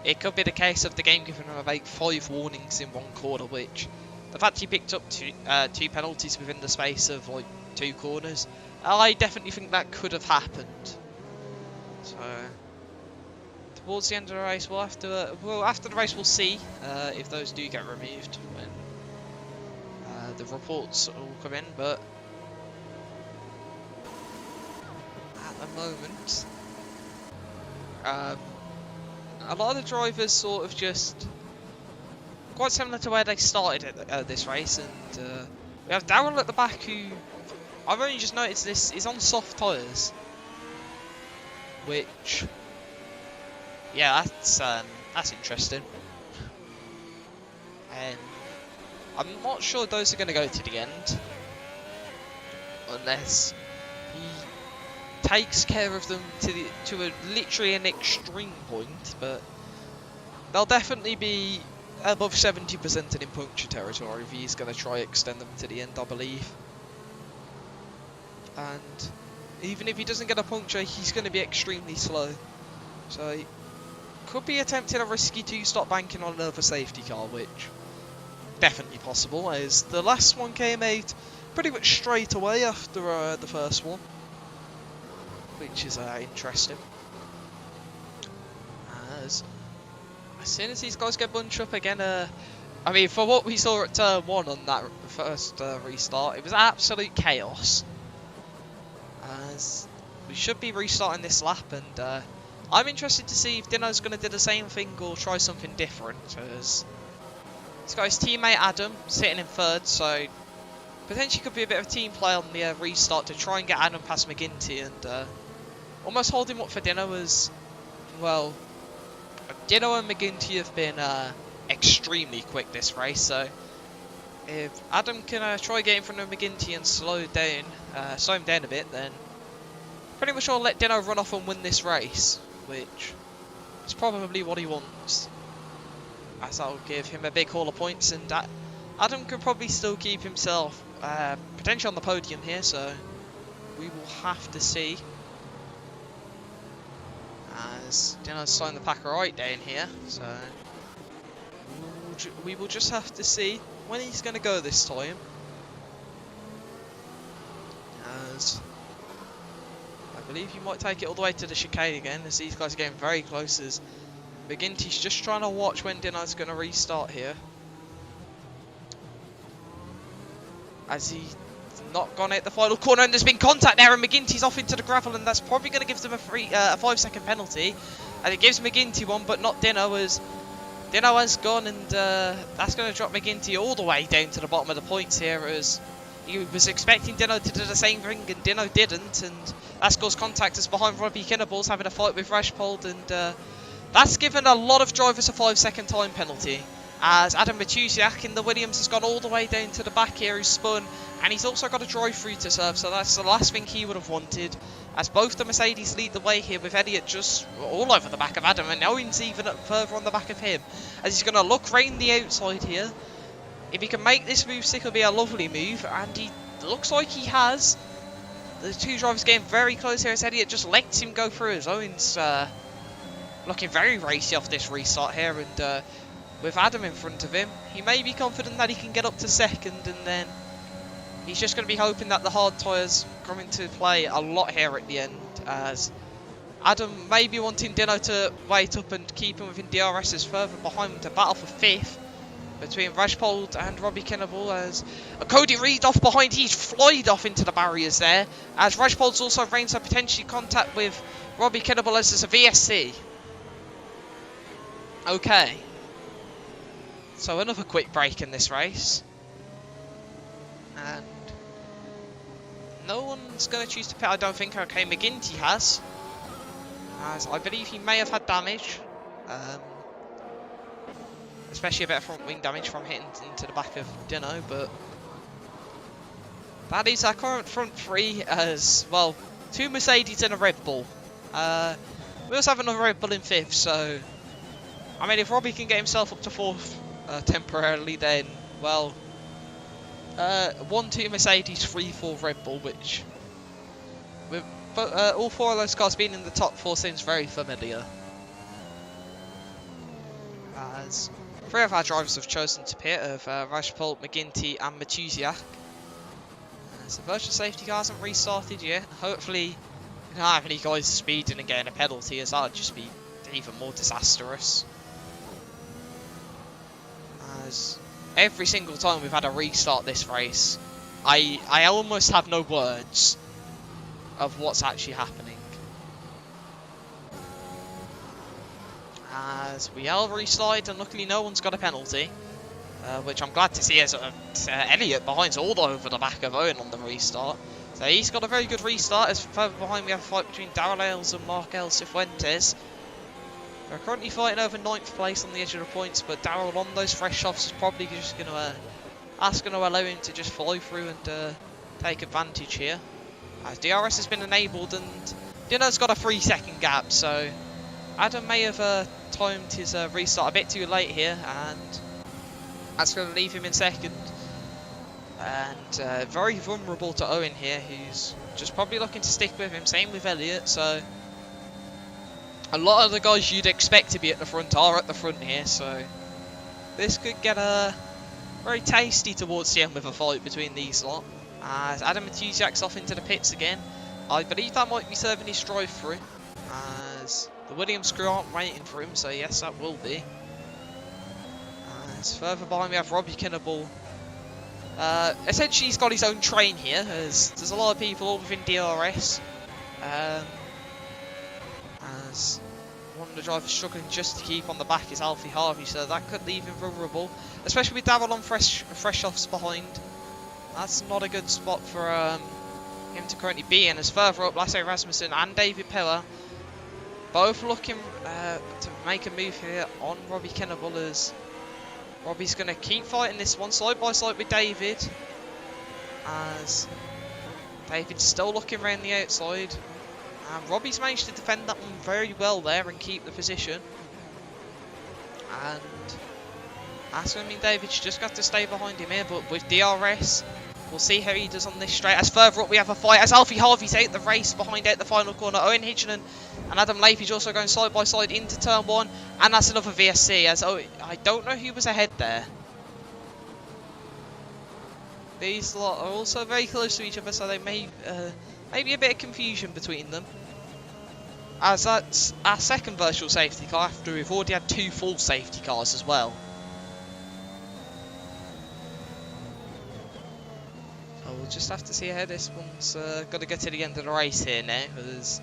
it could be the case of the game giving him about 5 warnings in 1 quarter, which the fact he picked up 2 penalties within the space of like 2 corners, I definitely think that could have happened. So towards the end of the race, we'll have to. After the race, we'll see if those do get removed when the reports all come in. But at the moment, a lot of the drivers sort of just quite similar to where they started at this race, and we have Darrell at the back, who I've only just noticed this is on soft tyres, which, yeah, that's interesting. And I'm not sure those are going to go to the end unless he takes care of them to literally an extreme point, but they'll definitely be above 70% and in puncture territory if he's going to try extend them to the end, I believe. And even if he doesn't get a puncture, he's going to be extremely slow. So he could be attempting a risky 2-stop banking on another safety car, which definitely possible, as the last one came out pretty much straight away after the first one, which is interesting. As soon as these guys get bunched up again, I mean, for what we saw at turn 1 on that first restart, it was absolute chaos. As we should be restarting this lap, and I'm interested to see if Dino's going to do the same thing or try something different, as he's got his teammate Adam sitting in 3rd, so potentially could be a bit of a team play on the restart to try and get Adam past McGinty and almost hold him up for Dino, as well. Dino and McGinty have been extremely quick this race, so if Adam can try getting in front of McGinty and slow him down a bit, then pretty much I'll let Dino run off and win this race, which is probably what he wants, as that'll give him a big haul of points, and Adam could probably still keep himself potentially on the podium here, so we will have to see. As Dino's slowing the pack right down here, so we will just have to see when he's going to go this time. As I believe he might take it all the way to the chicane again, as these guys are getting very close, as McGinty's just trying to watch when Dino's going to restart here. As he's not gone out the final corner, and there's been contact there, and McGinty's off into the gravel, and that's probably going to give them a 5-second penalty, and it gives McGinty one but not Dino, as Dino has gone, and that's going to drop McGinty all the way down to the bottom of the points here, as he was expecting Dino to do the same thing and Dino didn't, and that's caused contact as behind Robbie Kinnables having a fight with Rajpal, and that's given a lot of drivers a 5-second time penalty, as Adam Matuziak in the Williams has gone all the way down to the back here, who's spun, and he's also got a drive-through to serve, so that's the last thing he would have wanted, as both the Mercedes lead the way here, with Elliott just all over the back of Adam, and Owen's even up further on the back of him, as he's going to look round the outside here. If he can make this move stick, it'll be a lovely move, and he looks like he has. The two drivers getting very close here as Elliott just lets him go through, as Owen's looking very racy off this restart here, and with Adam in front of him, he may be confident that he can get up to second, and then he's just going to be hoping that the hard tyres come into play a lot here at the end, as Adam may be wanting Dino to wait up and keep him within DRS's further behind him to battle for 5th between Rajpold and Robbie Kinnable, as Cody Reid off behind. He's flied off into the barriers there, as Rajpold's also arranged a potentially contact with Robbie Kinnable as there's a VSC. Okay. So another quick break in this race, and no one's going to choose to pit, I don't think. Okay, McGinty has, as I believe he may have had damage, especially a bit of front wing damage from hitting into the back of Dino, but that is our current front three, as well, 2 Mercedes and a Red Bull. We also have another Red Bull in 5th, so I mean, if Robbie can get himself up to 4th temporarily, then, well, 1-2 Mercedes, 3-4 Red Bull, which, with all 4 of those cars being in the top 4, seems very familiar. As 3 of our drivers have chosen to pit, of Rajpal, McGinty and Matuziak. As the virtual safety car hasn't restarted yet. Hopefully we don't have any guys speeding and getting a penalty, as that would just be even more disastrous. As every single time we've had a restart this race, I almost have no words of what's actually happening. As we are restarted, and luckily no one's got a penalty, which I'm glad to see, as Elliott behind's all over the back of Owen on the restart. So he's got a very good restart, as further behind we have a fight between Darrell Ailes and Markel Cifuentes. They're currently fighting over 9th place on the edge of the points, but Darrell on those fresh offs is probably just going to allow him to just follow through and take advantage here. As DRS has been enabled, and Dino's got a 3-second gap, so Adam may have timed his restart a bit too late here, and that's going to leave him in second. And very vulnerable to Owen here, who's just probably looking to stick with him. Same with Elliott, so a lot of the guys you'd expect to be at the front are at the front here, so this could get very tasty towards the end with a fight between these lot. As Adam Matuziak's off into the pits again. I believe that might be serving his drive-through, as the Williams crew aren't waiting for him, so yes, that will be. As further behind we have Robbie Kinnable. Essentially he's got his own train here, as there's a lot of people all within DRS. As one of the drivers struggling just to keep on the back is Alfie Harvey, so that could leave him vulnerable, especially with Darrell on fresh offs behind. That's not a good spot for him to currently be in, as further up Lasse Rasmussen and David Peller both looking to make a move here on Robbie Kinnable, as Robbie's going to keep fighting this one side by side with David, as David's still looking around the outside. And Robbie's managed to defend that one very well there and keep the position. And that's going to mean David's just got to stay behind him here, but with DRS, we'll see how he does on this straight. As further up we have a fight, as Alfie Harvey's out the race behind out the final corner. Owen Hitchenen and Adam Lapage also going side by side into turn 1, and that's another VSC, as I don't know who was ahead there. These lot are also very close to each other, so they may be a bit of confusion between them. As that's our second virtual safety car after we've already had 2 full safety cars as well. So we'll just have to see how this one's got to get to the end of the race here now, because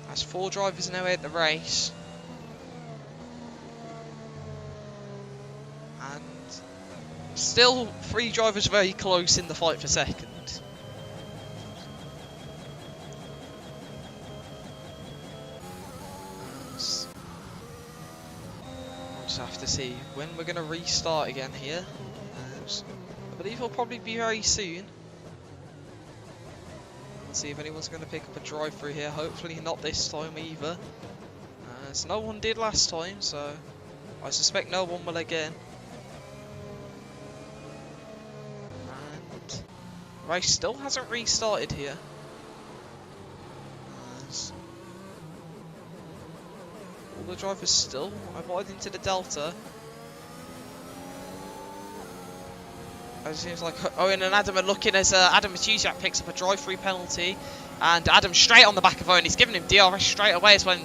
that's 4 drivers now at the race. And still 3 drivers very close in the fight for second. We'll just have have to see when we're going to restart again here. I believe it'll probably be very soon. Let's see if anyone's going to pick up a drive-through here. Hopefully not this time either. As no one did last time, so I suspect no one will again. And the race still hasn't restarted here. All the drivers still avoid into the Delta. It seems like Owen and Adam are looking as Adam Matuziak picks up a drive-through penalty. And Adam straight on the back of Owen. He's giving him DRS straight away as when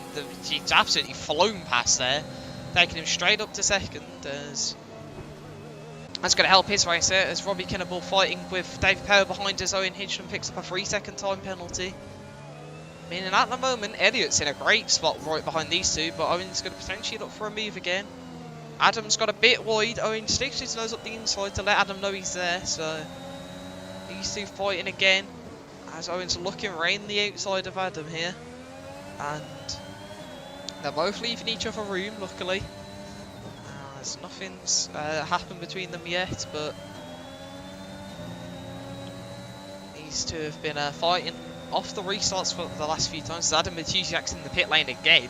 he's absolutely flown past there. Taking him straight up to second. That's going to help his race there as Robbie Kinnable fighting with David Power behind as Owen Hitchman picks up a 3-second time penalty. Meaning at the moment, Elliot's in a great spot right behind these two, but Owen's going to potentially look for a move again. Adam's got a bit wide. Owen sticks his nose up the inside to let Adam know he's there, so these two fighting again as Owen's looking right in the outside of Adam here. And they're both leaving each other room, luckily. As nothing's happened between them yet, but these two have been fighting off the restarts for the last few times. Adam Matuziak's in the pit lane again.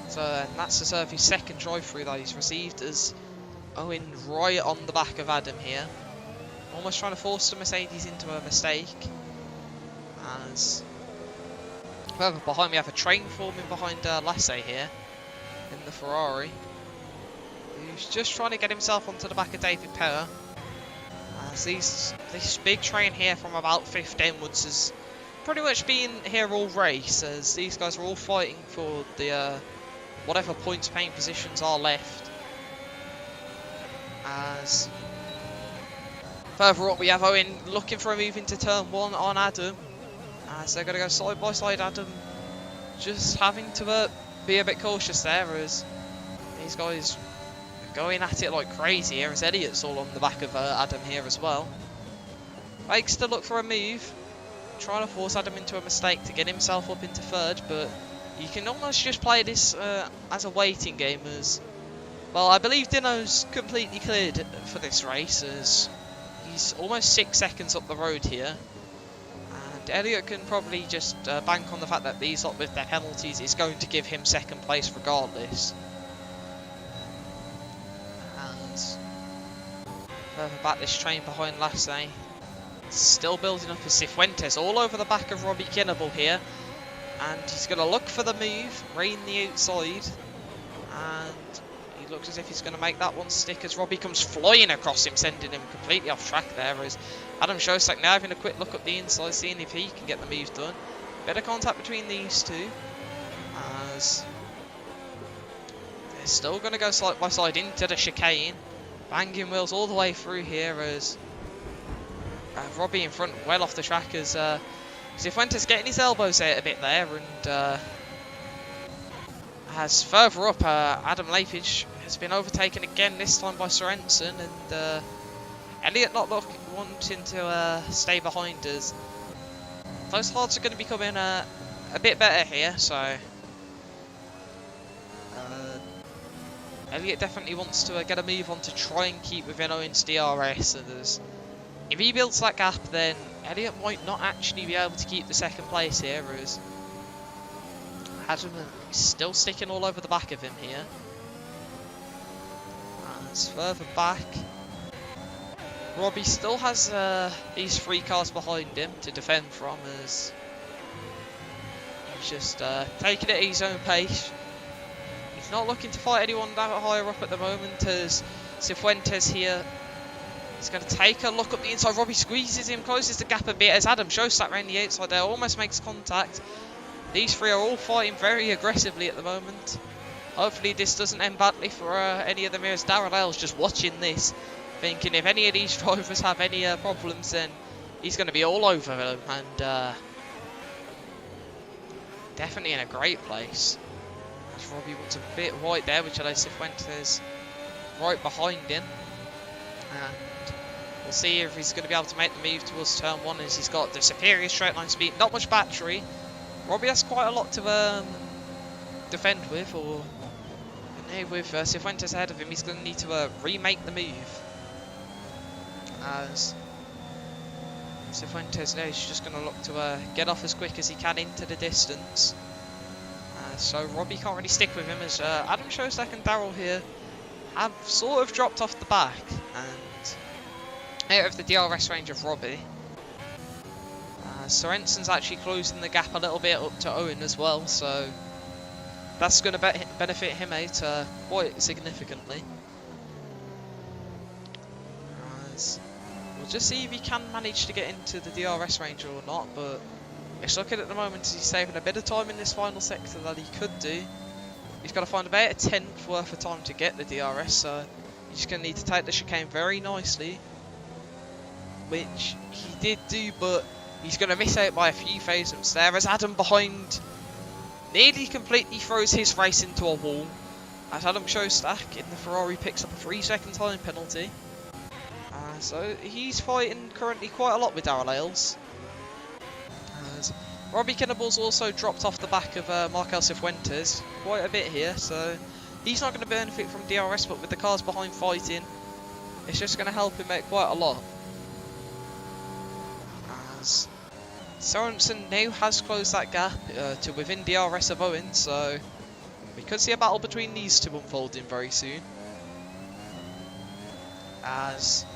So that's to serve his second drive-through that he's received as Owen right on the back of Adam here. Almost trying to force the Mercedes into a mistake. As further behind we have a train forming behind Lasse here in the Ferrari. Who's just trying to get himself onto the back of David Power. As this big train here from about 5th downwards has pretty much been here all race, as these guys are all fighting for the whatever points paying positions are left. As further up we have Owen looking for a move into turn 1 on Adam, as they're going to go side by side. Adam just having to be a bit cautious there as these guys are going at it like crazy here, as Elliot's all on the back of Adam here as well. Makes to look for a move, trying to force Adam into a mistake to get himself up into 3rd, but you can almost just play this as a waiting game as well. I believe Dino's completely cleared for this race as he's almost 6 seconds up the road here, and Elliot can probably just bank on the fact that these lot with their penalties is going to give him 2nd place regardless. And further back this train behind Lasse, still building up a Cifuentes all over the back of Robbie Kinnable here, and he's going to look for the move right in the outside, and he looks as if he's going to make that one stick as Robbie comes flying across him, sending him completely off track there, as Adam Shostak now having a quick look up the inside, seeing if he can get the move done. Bit of contact between these two as they're still going to go side by side into the chicane, banging wheels all the way through here as Robbie in front, well off the track as Cifuentes getting his elbows out a bit there, and as further up Adam Lapage has been overtaken again, this time by Sorensen, and Elliot not wanting to stay behind us. Those hards are going to be coming a bit better here, so Elliot definitely wants to get a move on to try and keep within Owen's DRS, and if he builds that gap, then Elliot might not actually be able to keep the 2nd place here, as Adam is still sticking all over the back of him here. As further back, Robbie still has these 3 cars behind him to defend from, as he's just taking it at his own pace. He's not looking to fight anyone that higher up at the moment, as Cifuentes here is going to take a look up the inside. Robbie squeezes him, closes the gap a bit as Adam Shostak around the outside there, almost makes contact. These 3 are all fighting very aggressively at the moment. Hopefully this doesn't end badly for any of them here, as Darrell L's just watching this, thinking if any of these drivers have any problems, then he's going to be all over them, and definitely in a great place. As Robbie wants a bit wide there, which allows Cifuentes right behind him, and we'll see if he's going to be able to make the move towards turn 1, as he's got the superior straight line speed, not much battery. Robbie has quite a lot to defend with, or Now with Cifuentes ahead of him, he's going to need to remake the move. As Cifuentes now is just going to look to get off as quick as he can into the distance. So Robbie can't really stick with him, as Adam Shostak and Darrell here have sort of dropped off the back and out of the DRS range of Robbie. Sorensen's actually closing the gap a little bit up to Owen as well, so that's going to benefit him out quite significantly. We'll just see if he can manage to get into the DRS range or not, but it's looking at the moment as he's saving a bit of time in this final sector that he could do. He's got to find about a tenth worth of time to get the DRS, so he's just going to need to take the chicane very nicely, which he did do, but he's going to miss out by a few thousandths there, as Adam behind nearly completely throws his race into a wall, as Adam Shostak in the Ferrari picks up a 3-second time penalty. So he's fighting currently quite a lot with Darrell Ailes. Robbie Kinnable's also dropped off the back of Markel Cifuentes quite a bit here, so he's not going to benefit from DRS, but with the cars behind fighting, it's just going to help him out quite a lot. As Sorensen now has closed that gap to within DRS of Owen, so we could see a battle between these two unfolding very soon. As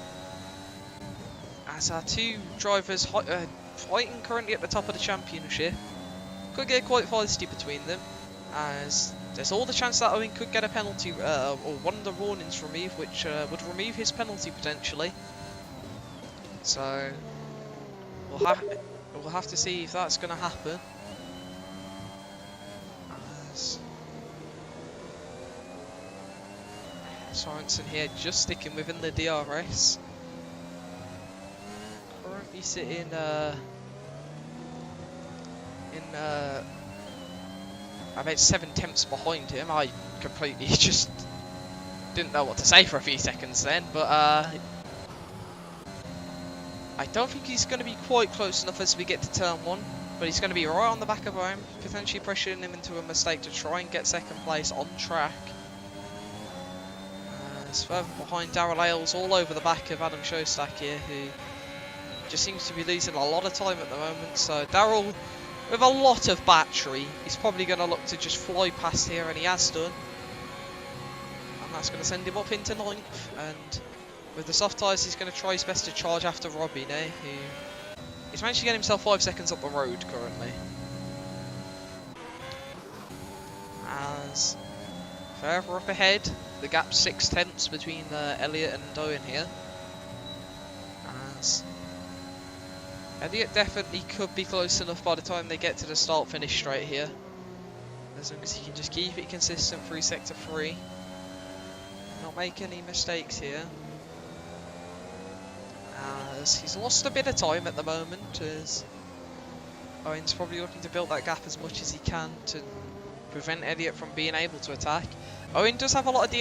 our two drivers fighting currently at the top of the championship, could get quite feisty between them, as there's all the chance that Owen could get a penalty or one of the warnings removed, which would remove his penalty potentially. So we'll have to see if that's going to happen. As Sorensen here just sticking within the DRS. Currently sitting about 7 tenths behind him. I completely just didn't know what to say for a few seconds then, but I don't think he's going to be quite close enough as we get to turn 1, but he's going to be right on the back of him, potentially pressuring him into a mistake to try and get second place on track. It's further behind Darrell Ailes, all over the back of Adam Shostak here, who just seems to be losing a lot of time at the moment. So Darrell, with a lot of battery, he's probably going to look to just fly past here, and he has done. And that's going to send him up into 9th, and with the soft tyres he's going to try his best to charge after Robbie now, who he's managed to get himself 5 seconds up the road currently. As further up ahead, the gap's 6 tenths between Elliott and Owen here. As Elliott definitely could be close enough by the time they get to the start-finish straight here, as long as he can just keep it consistent through sector 3, not make any mistakes here. As he's lost a bit of time at the moment, as Owen's probably looking to build that gap as much as he can to prevent Elliott from being able to attack. Owen does have a lot of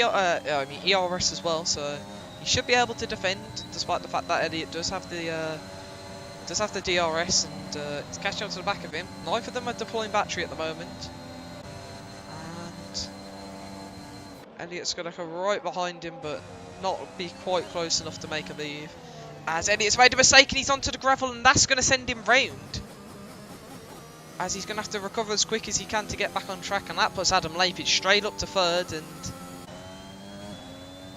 ERS as well, so he should be able to defend, despite the fact that Elliott does have the DRS, and it's catching up to the back of him. Neither of them are deploying battery at the moment, and Elliott's going to come right behind him, but not be quite close enough to make a move. As Elliott's made a mistake and he's onto the gravel, and that's going to send him round, as he's going to have to recover as quick as he can to get back on track, and that puts Adam Lapidge straight up to 3rd, and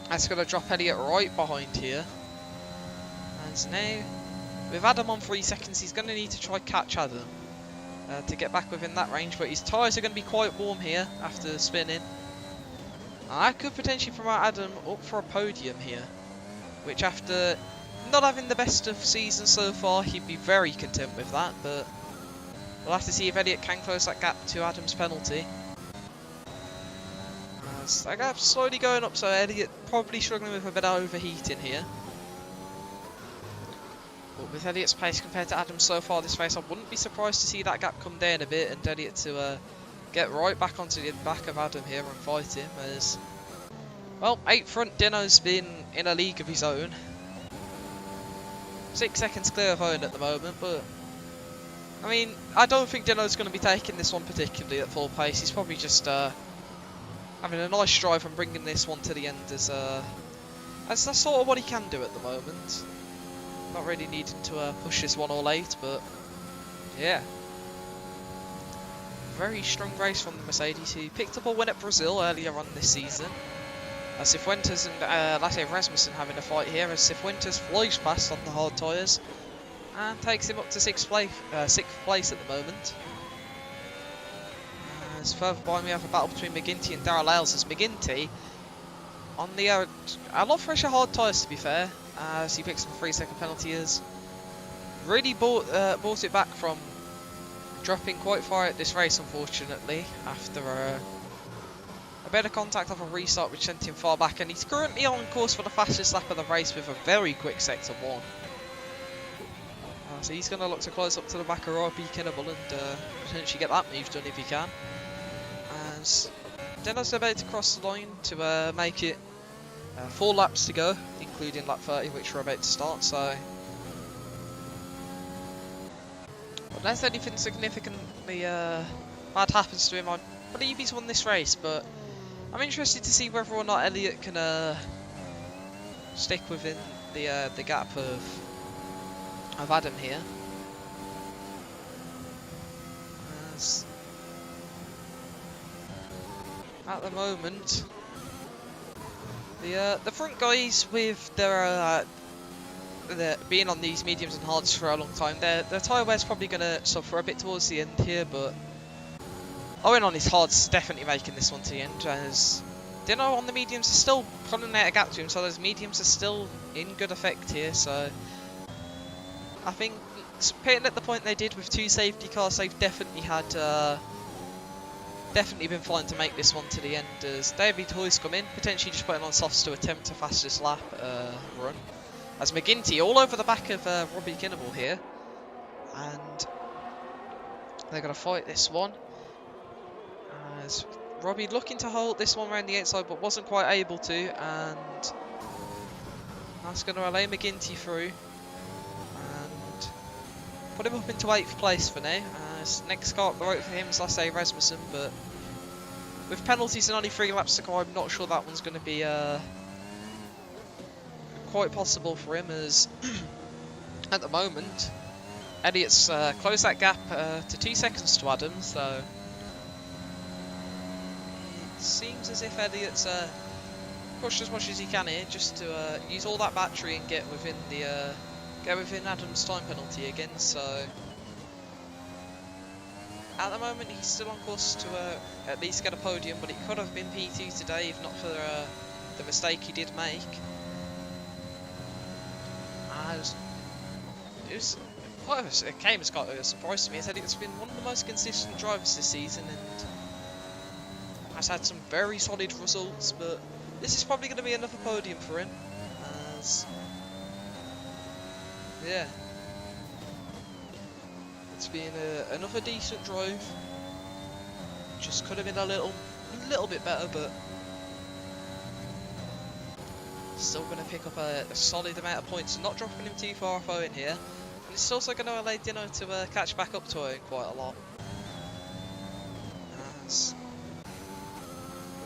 that's going to drop Elliott right behind here. And now, with Adam on 3 seconds, he's going to need to try catch Adam to get back within that range, but his tyres are going to be quite warm here after spinning. And that could potentially promote Adam up for a podium here, which after not having the best of season so far, he'd be very content with that, but we'll have to see if Elliott can close that gap to Adam's penalty. As that gap's slowly going up, so Elliott probably struggling with a bit of overheating here. But with Elliott's pace compared to Adam's so far this race, I wouldn't be surprised to see that gap come down a bit and Elliott to get right back onto the back of Adam here and fight him, as well, 8 front Dino's been in a league of his own. 6 seconds clear of Owen at the moment, but I mean, I don't think Dino's going to be taking this one particularly at full pace. He's probably just having a nice drive and bringing this one to the end as that's sort of what he can do at the moment. Not really needing to push this one all late, but yeah. Very strong race from the Mercedes, who picked up a win at Brazil earlier on this season. Cifuentes and Lasse Rasmussen having a fight here, as Cifuentes flies past on the hard tyres and takes him up to 6th place at the moment. As further by, we have a battle between McGinty and Darrell Ailes, as McGinty on the a lot fresher hard tyres, to be fair, as he picks up a 3-second penalty, as really brought it back from dropping quite far at this race, unfortunately, after a better contact off a restart which sent him far back, and he's currently on course for the fastest lap of the race with a very quick sector 1. So he's going to look to close up to the back of Ero Pc F2 and potentially get that move done if he can. As Deno's about to cross the line to make it 4 laps to go, including lap 30, which we're about to start, so unless anything significantly bad happens to him, I believe he's won this race, but I'm interested to see whether or not Elliott can stick within the gap of Adam here. As at the moment, the front guys, with their being on these mediums and hards for a long time, their tyre wear's probably going to suffer a bit towards the end here, but Owen on his hards definitely making this one to the end, as Dino on the mediums is still pulling out a gap to him, so those mediums are still in good effect here. So I think pitting at the point they did with 2 safety cars, they've definitely had been fine to make this one to the end, as David Hoy's come in, potentially just putting on softs to attempt a fastest lap run. As McGinty all over the back of Robbie Kinnable here, and they're going to fight this one. As Robbie looking to hold this one around the outside, but wasn't quite able to, and that's going to allow McGinty through and put him up into 8th place for now. Next car up the road for him is Lasse Rasmussen, but with penalties and only 3 laps to go, I'm not sure that one's going to be quite possible for him, as at the moment Elliott's closed that gap to 2 seconds to Adam, so it seems as if Elliott's pushed as much as he can here, just to use all that battery and get within Adam's time penalty again. So at the moment he's still on course to at least get a podium, but it could have been P2 today if not for the mistake he did make. It came as quite a surprise to me. I said it's been one of the most consistent drivers this season and has had some very solid results, but this is probably going to be another podium for him. Yeah, it's been another decent drive. Just could have been a little bit better, but still going to pick up a solid amount of points, not dropping him too far off Owen here. And it's also going to allow Dino to catch back up to Owen quite a lot. As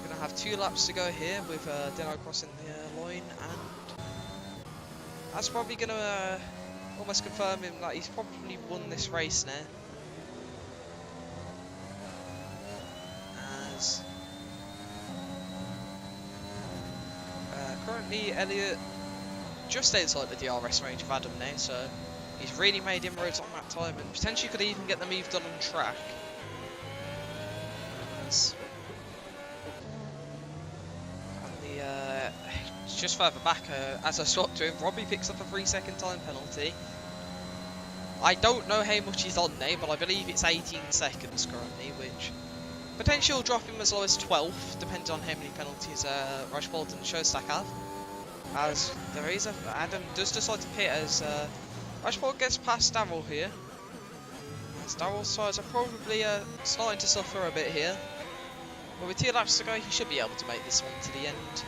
we're going to have 2 laps to go here with Dino crossing the line, and that's probably going to almost confirm him that he's probably won this race now. As currently Elliott just outside the DRS range of Adam now, so he's really made inroads on that time and potentially could even get the move done on track. Just further back, as I swapped to him, Robbie picks up a 3-second time penalty. I don't know how much he's on now, but I believe it's 18 seconds currently, which potentially will drop him as low as 12, depending on how many penalties Rajpal and Shostak have. As there is Adam does decide to pit as Rajpal gets past Darrell here. As Darrell's tyres are probably starting to suffer a bit here. But with 2 laps to go, he should be able to make this one to the end.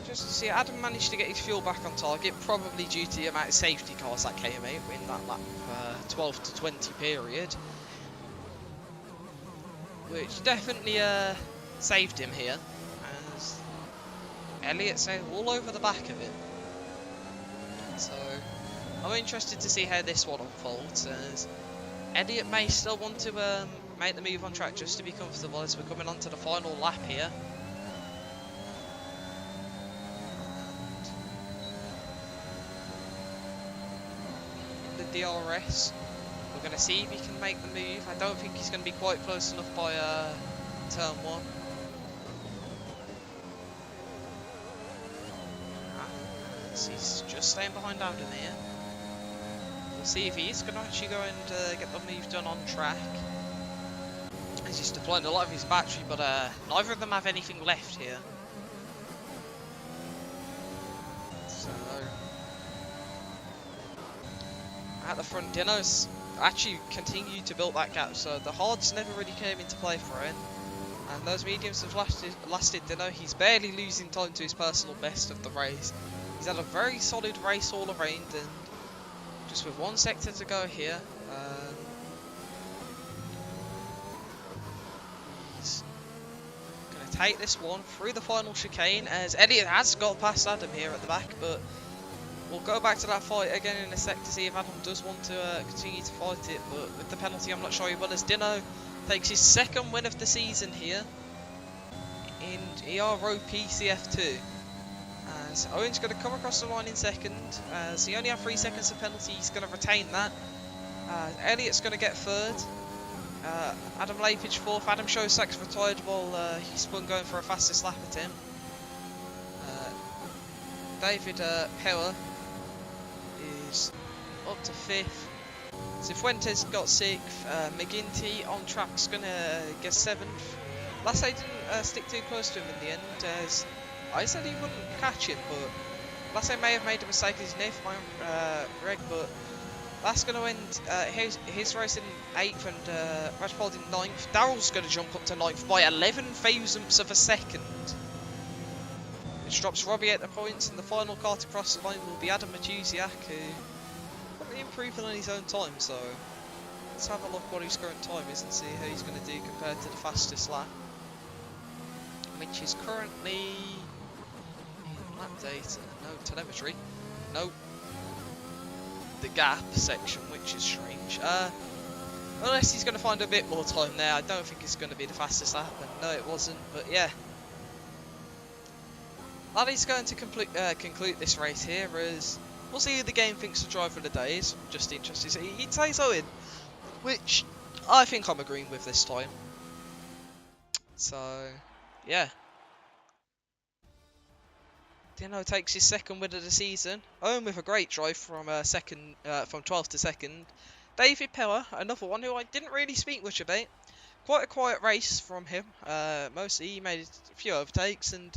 Just to see, Adam managed to get his fuel back on target, probably due to the amount of safety cars that came out in that lap 12 to 20 period. which definitely saved him here, as Elliott sailed all over the back of it. So I'm interested to see how this one unfolds, as Elliott may still want to make the move on track just to be comfortable as we're coming on to the final lap here. And in the DRS, we're going to see if he can make the move. I don't think he's going to be quite close enough by turn 1. He's just staying behind Adam here. We'll see if he's going to actually go and get the move done on track. He's just deploying a lot of his battery, but neither of them have anything left here. So at the front, Dino's actually continued to build that gap, so the hards never really came into play for him. And those mediums have lasted Dino. He's barely losing time to his personal best of the race. He's had a very solid race all around, and just with one sector to go here, he's going to take this one through the final chicane, as Elliott has got past Adam here at the back, but we'll go back to that fight again in a sec to see if Adam does want to continue to fight it, but with the penalty I'm not sure he will, as Dino takes his second win of the season here in Ero Pc F2. As Owen's going to come across the line in second, as he only had 3 seconds of penalty, he's going to retain that. Elliott's going to get third. Adam Lapage fourth. Adam Shosak's retired while he spun going for a fastest lap attempt. David Power is up to 5th. Cifuentes got 6th. McGinty on track's going to get 7th. Lasse didn't stick too close to him in the end, as I said he wouldn't catch him, but Lasse may have made a mistake as his my reg, but that's going to end his race in 8th and Rajpal in 9th. Darrell's going to jump up to 9th by 11 thousandths of a second, which drops Robbie at the points, and the final car to cross the line will be Adam Matuziak, who probably improving on his own time, so let's have a look what his current time is and see how he's going to do compared to the fastest lap, which is currently in lap data, no telemetry, no the gap section, which is strange. Unless he's going to find a bit more time there, I don't think it's going to be the fastest lap, and no it wasn't, but yeah. That is going to conclude this race here, as we'll see who the game thinks the driver of the day is. Just interested to see. He'd say Owen, which I think I'm agreeing with this time. So, yeah. Dino takes his second win of the season. Owen with a great drive from from 12th to 2nd. David Power, another one who I didn't really speak much about. Quite a quiet race from him. Mostly he made a few overtakes and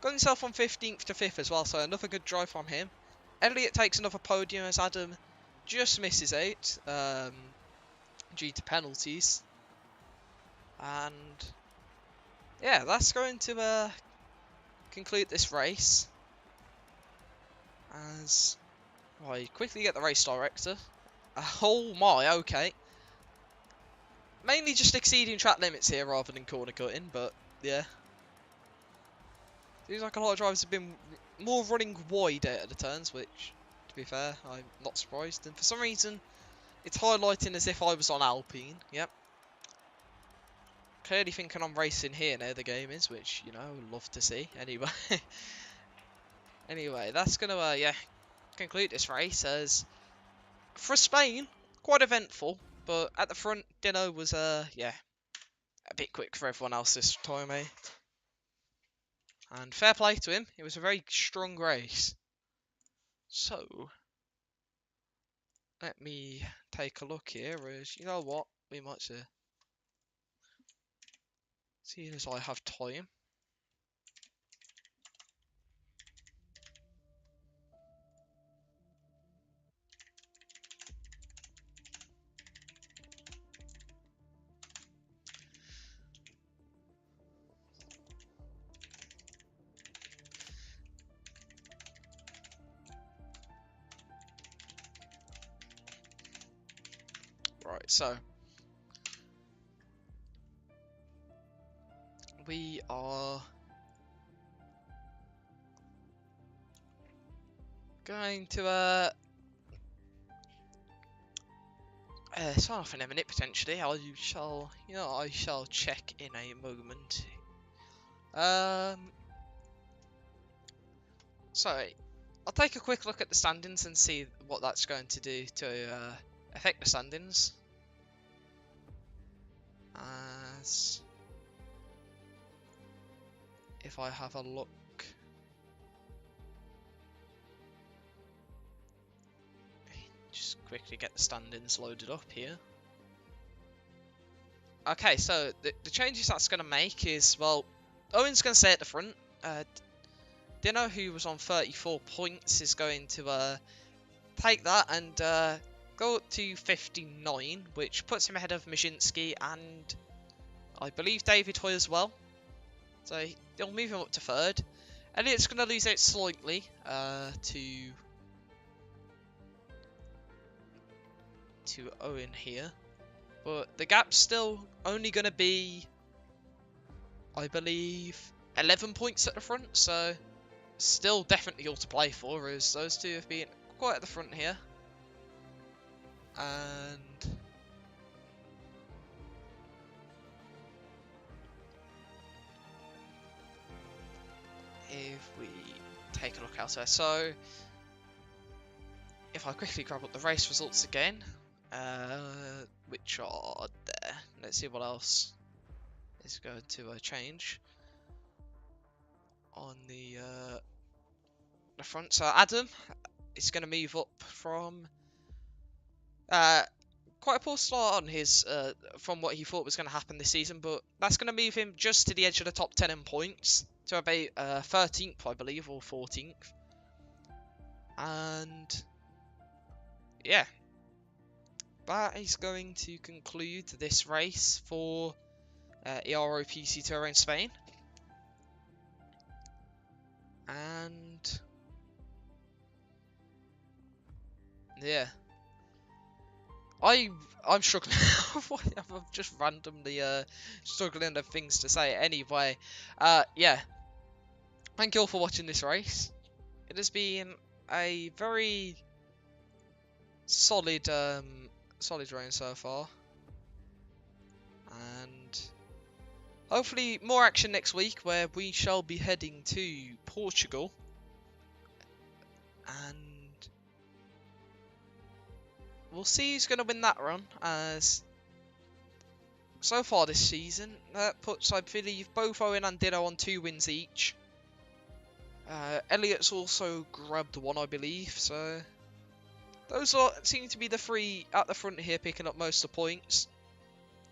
got himself on 15th to 5th as well, so another good drive from him. Elliott takes another podium as Adam just misses out due to penalties. And yeah, that's going to conclude this race. As I quickly get the race director. Oh my, okay. Mainly just exceeding track limits here rather than corner cutting, but yeah. Seems like a lot of drivers have been more running wide out of the turns, which, to be fair, I'm not surprised. And for some reason, it's highlighting as if I was on Alpine. Yep. Clearly thinking I'm racing here now, the game is, which, you know, I would love to see. Anyway. Anyway, that's going to, yeah, conclude this race as, for Spain, quite eventful. But at the front, Dino was, yeah, a bit quick for everyone else this time, eh? And fair play to him. It was a very strong race. So, let me take a look here. As you know what, we might see as I have time. Right, so we are going to sign off in a minute potentially. I shall check in a moment. So I'll take a quick look at the standings and see what that's going to do to affect the standings. As if I have a look, just quickly get the standings loaded up here. Okay, so the changes that's going to make is, well, Owen's going to stay at the front. Dino, who was on 34 points, is going to take that and go up to 59, which puts him ahead of Matuziak and I believe David Hoy as well. So they'll move him up to third. Elliot's going to lose out slightly to Owen here. But the gap's still only going to be, I believe, 11 points at the front. So still definitely all to play for, as those two have been quite at the front here. And if we take a look elsewhere, so if I quickly grab up the race results again, which are there, let's see what else is going to change on the front. So Adam is going to move up from quite a poor start on his from what he thought was going to happen this season, but that's going to move him just to the edge of the top 10 in points, to about 13th, I believe, or 14th. And yeah, that is going to conclude this race for Ero Pc F2 in Spain. And yeah, I'm struggling. I'm just randomly struggling of things to say. Anyway, yeah, thank you all for watching this race. It has been a very solid solid round so far, and hopefully more action next week, where we shall be heading to Portugal. And we'll see who's going to win that run, as so far this season, that puts, I believe, both Owen and Dino on 2 wins each. Elliot's also grabbed 1, I believe, so those seem to be the 3 at the front here picking up most of the points.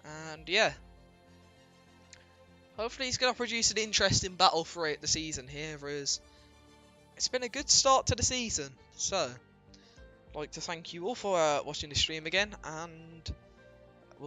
And yeah, hopefully he's going to produce an interesting battle throughout the season here, as it's been a good start to the season. So I'd like to thank you all for watching the stream again, and